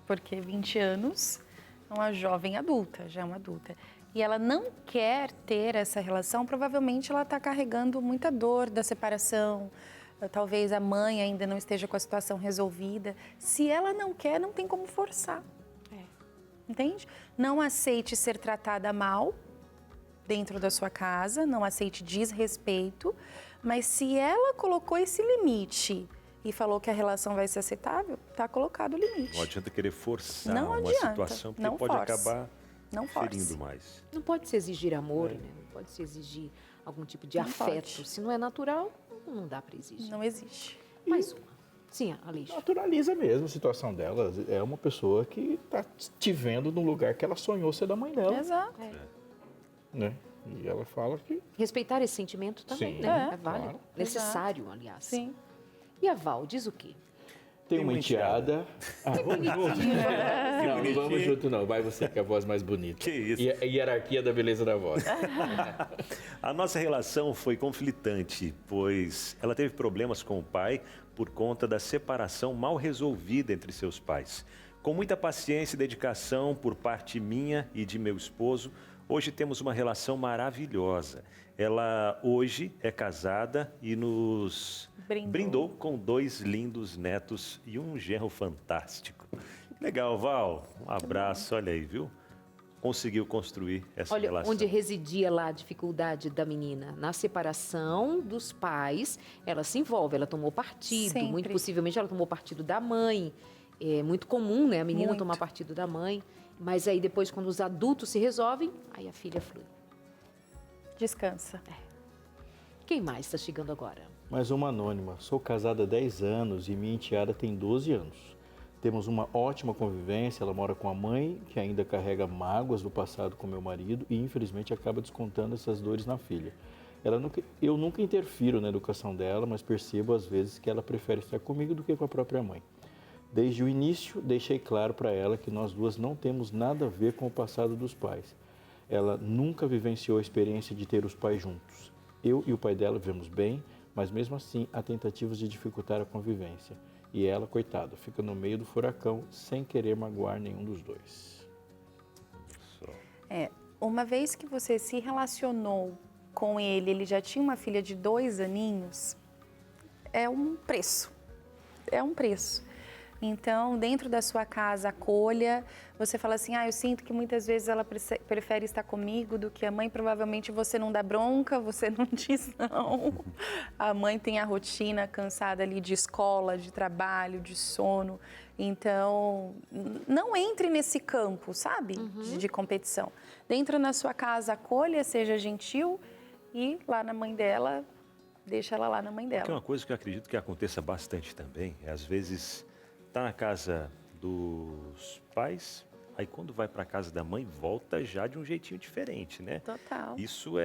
porque 20 anos é uma jovem adulta, já é uma adulta. e ela não quer ter essa relação, provavelmente ela está carregando muita dor da separação, talvez a mãe ainda não esteja com a situação resolvida. Se ela não quer, não tem como forçar. Entende? Não aceite ser tratada mal dentro da sua casa, não aceite desrespeito, mas se ela colocou esse limite e falou que a relação vai ser aceitável, está colocado o limite. Não adianta querer forçar Não uma adianta, situação, porque não pode force. acabar Não force. ferindo mais. Não pode se exigir amor, né? Não pode se exigir algum tipo de Não afeto. pode. Se não é natural, não dá para exigir. Não existe. Mais uma. Sim, Aleixo. Naturaliza mesmo a situação dela. É uma pessoa que está te vendo no lugar que ela sonhou ser da mãe dela. Exato. Né? E ela fala que... Respeitar esse sentimento também, Sim, né? é, É válido. claro. Necessário, aliás. Sim. E a Val, diz o quê? Tem uma enteada. Vamos junto. Não, não vamos junto não. Vai você com a voz mais bonita. Que isso. E a hierarquia da beleza da voz. A nossa relação foi conflitante, pois ela teve problemas com o pai por conta da separação mal resolvida entre seus pais. Com muita paciência e dedicação por parte minha e de meu esposo, hoje temos uma relação maravilhosa. Ela hoje é casada e nos brindou com 2 lindos netos e um genro fantástico. Legal, Val. Um abraço, olha aí, viu? Conseguiu construir essa Olha, relação. onde residia lá a dificuldade da menina? Na separação dos pais, ela se envolve, ela tomou partido. Sempre. Muito possivelmente ela tomou partido da mãe. É muito comum, né? A menina Muito. tomar partido da mãe. Mas aí depois, quando os adultos se resolvem, aí a filha flui. Descansa. Quem mais está chegando agora? Mais uma anônima. Sou casada há 10 anos e minha enteada tem 12 anos. Temos uma ótima convivência, ela mora com a mãe, que ainda carrega mágoas do passado com meu marido e infelizmente acaba descontando essas dores na filha. Eu nunca interfiro na educação dela, mas percebo às vezes que ela prefere estar comigo do que com a própria mãe. Desde o início, deixei claro para ela que nós duas não temos nada a ver com o passado dos pais. Ela nunca vivenciou a experiência de ter os pais juntos. Eu e o pai dela vivemos bem, mas mesmo assim há tentativas de dificultar a convivência. E ela, coitada, fica no meio do furacão sem querer magoar nenhum dos dois. Uma vez que você se relacionou com ele, ele já tinha uma filha de 2 aninhos, é um preço. É um preço. Então, dentro da sua casa, acolha. Você fala assim, eu sinto que muitas vezes ela prefere estar comigo do que a mãe. Provavelmente você não dá bronca, você não diz não. A mãe tem a rotina cansada ali de escola, de trabalho, de sono. Então, não entre nesse campo, sabe? De competição. Dentro da sua casa, acolha, seja gentil e lá na mãe dela, deixa ela lá na mãe dela. Tem uma coisa que eu acredito que aconteça bastante também, às vezes tá na casa dos pais, aí quando vai para a casa da mãe, volta já de um jeitinho diferente, né? Total. Isso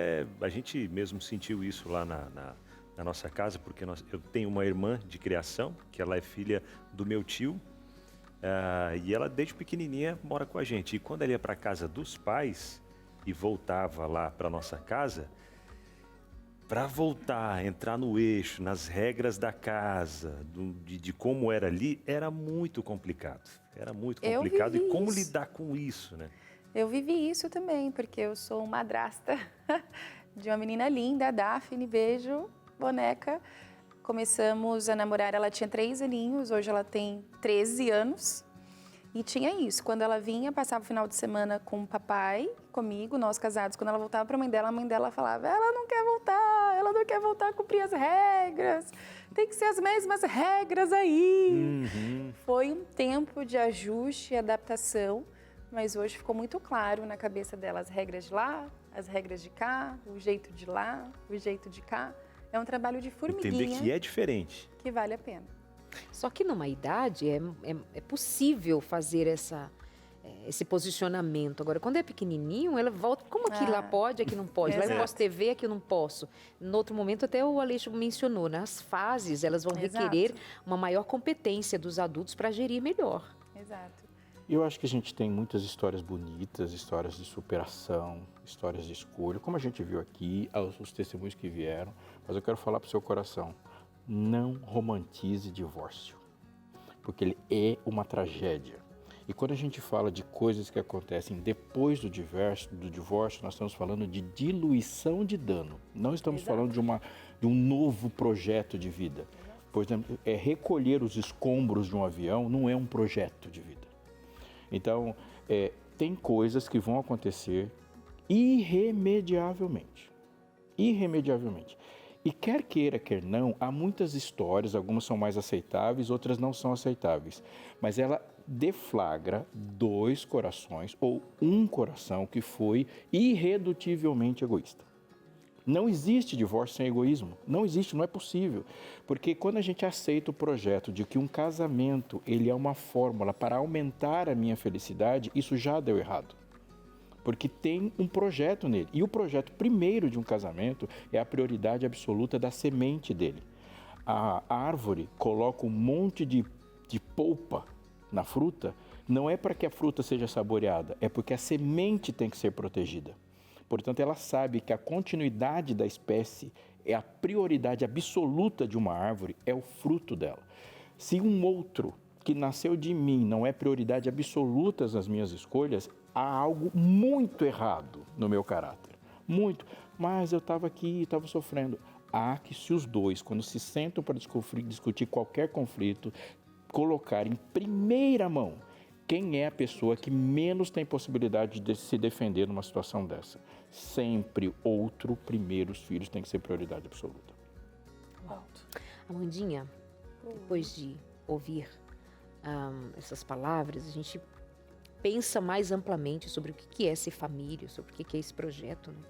a gente mesmo sentiu isso lá na nossa casa, porque eu tenho uma irmã de criação, que ela é filha do meu tio, e ela desde pequenininha mora com a gente. E quando ela ia para a casa dos pais e voltava lá para nossa casa, para voltar, entrar no eixo, nas regras da casa, de como era ali, era muito complicado. Era muito complicado. E como lidar com isso, né? Eu vivi isso também, porque eu sou madrasta de uma menina linda, a Daphne, beijo, boneca. Começamos a namorar, ela tinha 3 aninhos, hoje ela tem 13 anos. E tinha isso, quando ela vinha, passava o final de semana com o papai, comigo, nós casados. Quando ela voltava para a mãe dela falava, ela não quer voltar a cumprir as regras. Tem que ser as mesmas regras aí. Foi um tempo de ajuste e adaptação, mas hoje ficou muito claro na cabeça dela as regras de lá, as regras de cá, o jeito de lá, o jeito de cá. É um trabalho de formiguinha. Entender que é diferente. Que vale a pena. Só que numa idade é possível fazer esse posicionamento. Agora, quando é pequenininho, ela volta... Como aqui lá pode, aqui não pode? Lá eu posso TV, aqui eu não posso. No outro momento, até o Aleixo mencionou, nas fases, elas vão requerer uma maior competência dos adultos para gerir melhor. Exato. E eu acho que a gente tem muitas histórias bonitas, histórias de superação, histórias de escolha, como a gente viu aqui, os testemunhos que vieram. Mas eu quero falar para o seu coração, não romantize divórcio, porque ele é uma tragédia. E quando a gente fala de coisas que acontecem depois do divórcio, nós estamos falando de diluição de dano. Não estamos falando de um novo projeto de vida. Por exemplo, recolher os escombros de um avião não é um projeto de vida. Então, tem coisas que vão acontecer irremediavelmente. Irremediavelmente. E quer queira, quer não, há muitas histórias, algumas são mais aceitáveis, outras não são aceitáveis. Mas ela deflagra 2 corações ou um coração que foi irredutivelmente egoísta. Não existe divórcio sem egoísmo. Não existe, não é possível. Porque quando a gente aceita o projeto de que um casamento ele é uma fórmula para aumentar a minha felicidade, isso já deu errado. Porque tem um projeto nele. E o projeto primeiro de um casamento é a prioridade absoluta da semente dele. A árvore coloca um monte de polpa na fruta, não é para que a fruta seja saboreada, é porque a semente tem que ser protegida. Portanto, ela sabe que a continuidade da espécie é a prioridade absoluta de uma árvore, é o fruto dela. Se um outro que nasceu de mim não é prioridade absoluta nas minhas escolhas, há algo muito errado no meu caráter. Muito. Mas eu estava aqui, estava sofrendo. Há que se os dois, quando se sentam para discutir qualquer conflito, colocar em primeira mão quem é a pessoa que menos tem possibilidade de se defender numa situação dessa. Sempre outro, primeiro, os filhos têm que ser prioridade absoluta. Amandinha, depois de ouvir essas palavras, a gente pensa mais amplamente sobre o que é ser família, sobre o que é esse projeto, né?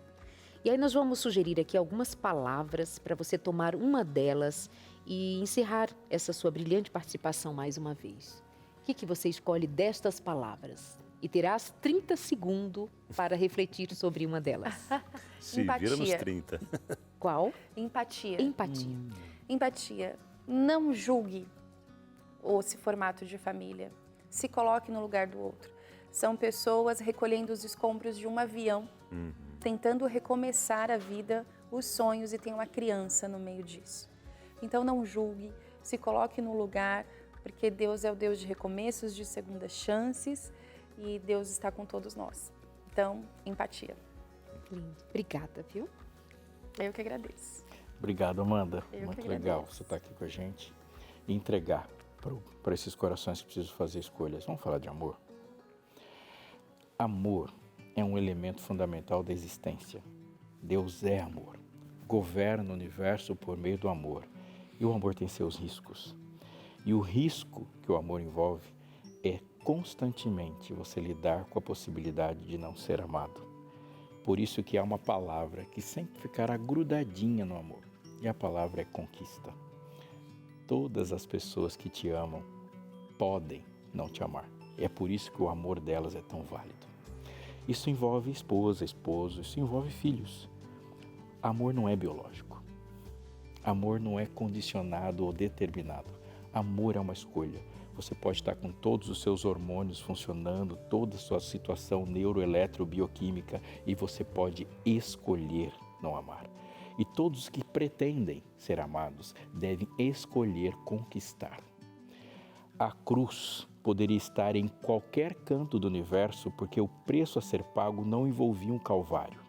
E aí nós vamos sugerir aqui algumas palavras para você tomar uma delas e encerrar essa sua brilhante participação mais uma vez. O que você escolhe destas palavras? E terás 30 segundos para refletir sobre uma delas. Se vira nos 30. Qual? Empatia. Empatia. Empatia. Não julgue esse formato de família. Se coloque no lugar do outro. São pessoas recolhendo os escombros de um avião, tentando recomeçar a vida, os sonhos, e tem uma criança no meio disso. Então não julgue, se coloque no lugar, porque Deus é o Deus de recomeços, de segundas chances, e Deus está com todos nós. Então, empatia. Lindo. Obrigada, viu? Eu que agradeço. Obrigado, Amanda. Eu Muito que legal agradeço. você estar aqui com a gente e entregar para esses corações que precisam fazer escolhas. Vamos falar de amor? Amor é um elemento fundamental da existência. Deus é amor. Governa o universo por meio do amor. E o amor tem seus riscos. E o risco que o amor envolve é constantemente você lidar com a possibilidade de não ser amado. Por isso que há uma palavra que sempre ficará grudadinha no amor. E a palavra é conquista. Todas as pessoas que te amam podem não te amar. É por isso que o amor delas é tão válido. Isso envolve esposa, esposo, isso envolve filhos. Amor não é biológico. Amor não é condicionado ou determinado. Amor é uma escolha. Você pode estar com todos os seus hormônios funcionando, toda a sua situação neuroeletrobioquímica, e você pode escolher não amar. E todos os que pretendem ser amados devem escolher conquistar. A cruz poderia estar em qualquer canto do universo, porque o preço a ser pago não envolvia um calvário.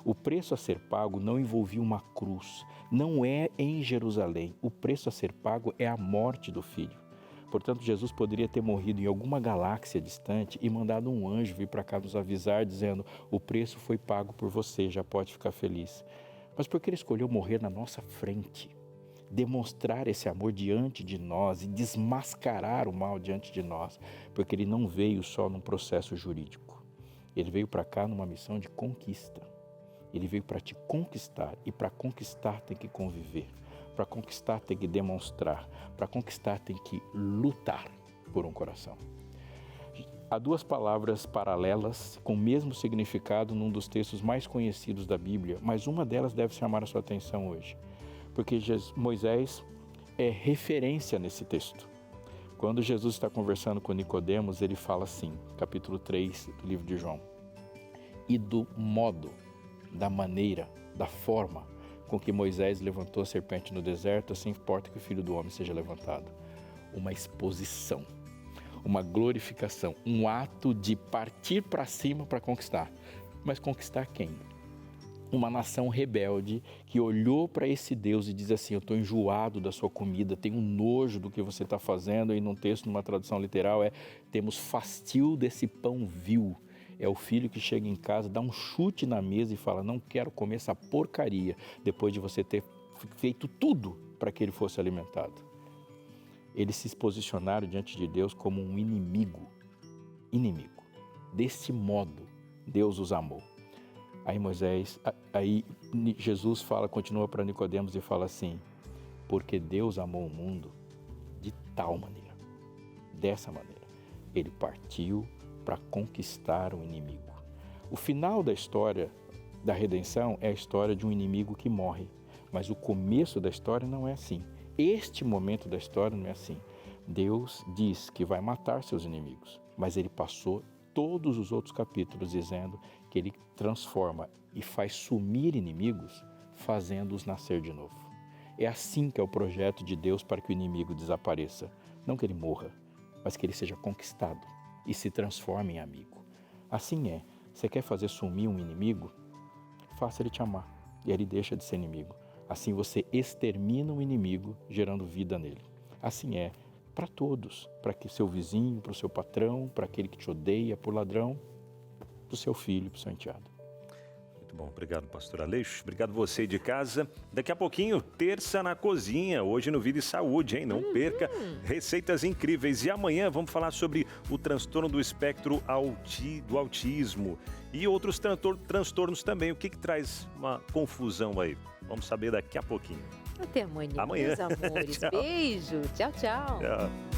O preço a ser pago não envolvia uma cruz. Não é em Jerusalém. O preço a ser pago é a morte do Filho. Portanto, Jesus poderia ter morrido em alguma galáxia distante e mandado um anjo vir para cá nos avisar, dizendo: o preço foi pago por você, já pode ficar feliz. Mas por que ele escolheu morrer na nossa frente? Demonstrar esse amor diante de nós e desmascarar o mal diante de nós, porque ele não veio só num processo jurídico. Ele veio para cá numa missão de conquista. Ele veio para te conquistar, e para conquistar tem que conviver. Para conquistar tem que demonstrar. Para conquistar tem que lutar por um coração. Há duas palavras paralelas com o mesmo significado num dos textos mais conhecidos da Bíblia, mas uma delas deve chamar a sua atenção hoje, porque Moisés é referência nesse texto. Quando Jesus está conversando com Nicodemos, ele fala assim, capítulo 3 do livro de João: e do modo, da maneira, da forma com que Moisés levantou a serpente no deserto, assim importa que o Filho do Homem seja levantado. Uma exposição, uma glorificação, um ato de partir para cima para conquistar. Mas conquistar quem? Uma nação rebelde que olhou para esse Deus e diz assim: eu estou enjoado da sua comida, tenho nojo do que você está fazendo. E num texto, numa tradução literal, temos fastio desse pão vil. É o filho que chega em casa, dá um chute na mesa e fala: não quero comer essa porcaria, depois de você ter feito tudo para que ele fosse alimentado. Eles se posicionaram diante de Deus como um inimigo. Deste modo, Deus os amou. Aí Jesus continua para Nicodemos e fala assim: porque Deus amou o mundo de tal maneira, dessa maneira, ele partiu para conquistar o inimigo. O final da história da redenção é a história de um inimigo que morre, mas o começo da história não é assim. Este momento da história não é assim. Deus diz que vai matar seus inimigos, mas ele passou todos os outros capítulos dizendo que ele transforma e faz sumir inimigos, fazendo-os nascer de novo. É assim que é o projeto de Deus para que o inimigo desapareça. Não que ele morra, mas que ele seja conquistado e se transforme em amigo. Assim é. Você quer fazer sumir um inimigo? Faça ele te amar e ele deixa de ser inimigo. Assim você extermina o inimigo, gerando vida nele. Assim é para todos, para que seu vizinho, para o seu patrão, para aquele que te odeia, para o ladrão, para o seu filho, para o seu enteado. Muito bom, obrigado, pastor Aleixo. Obrigado você de casa. Daqui a pouquinho, terça na cozinha, hoje no Vida e Saúde, hein? Não perca, receitas incríveis. E amanhã vamos falar sobre o transtorno do espectro do autismo e outros transtornos também. O que traz uma confusão aí? Vamos saber daqui a pouquinho. Até amanhã, Amanhã. meus amores. Tchau. Beijo. Tchau, tchau. Tchau.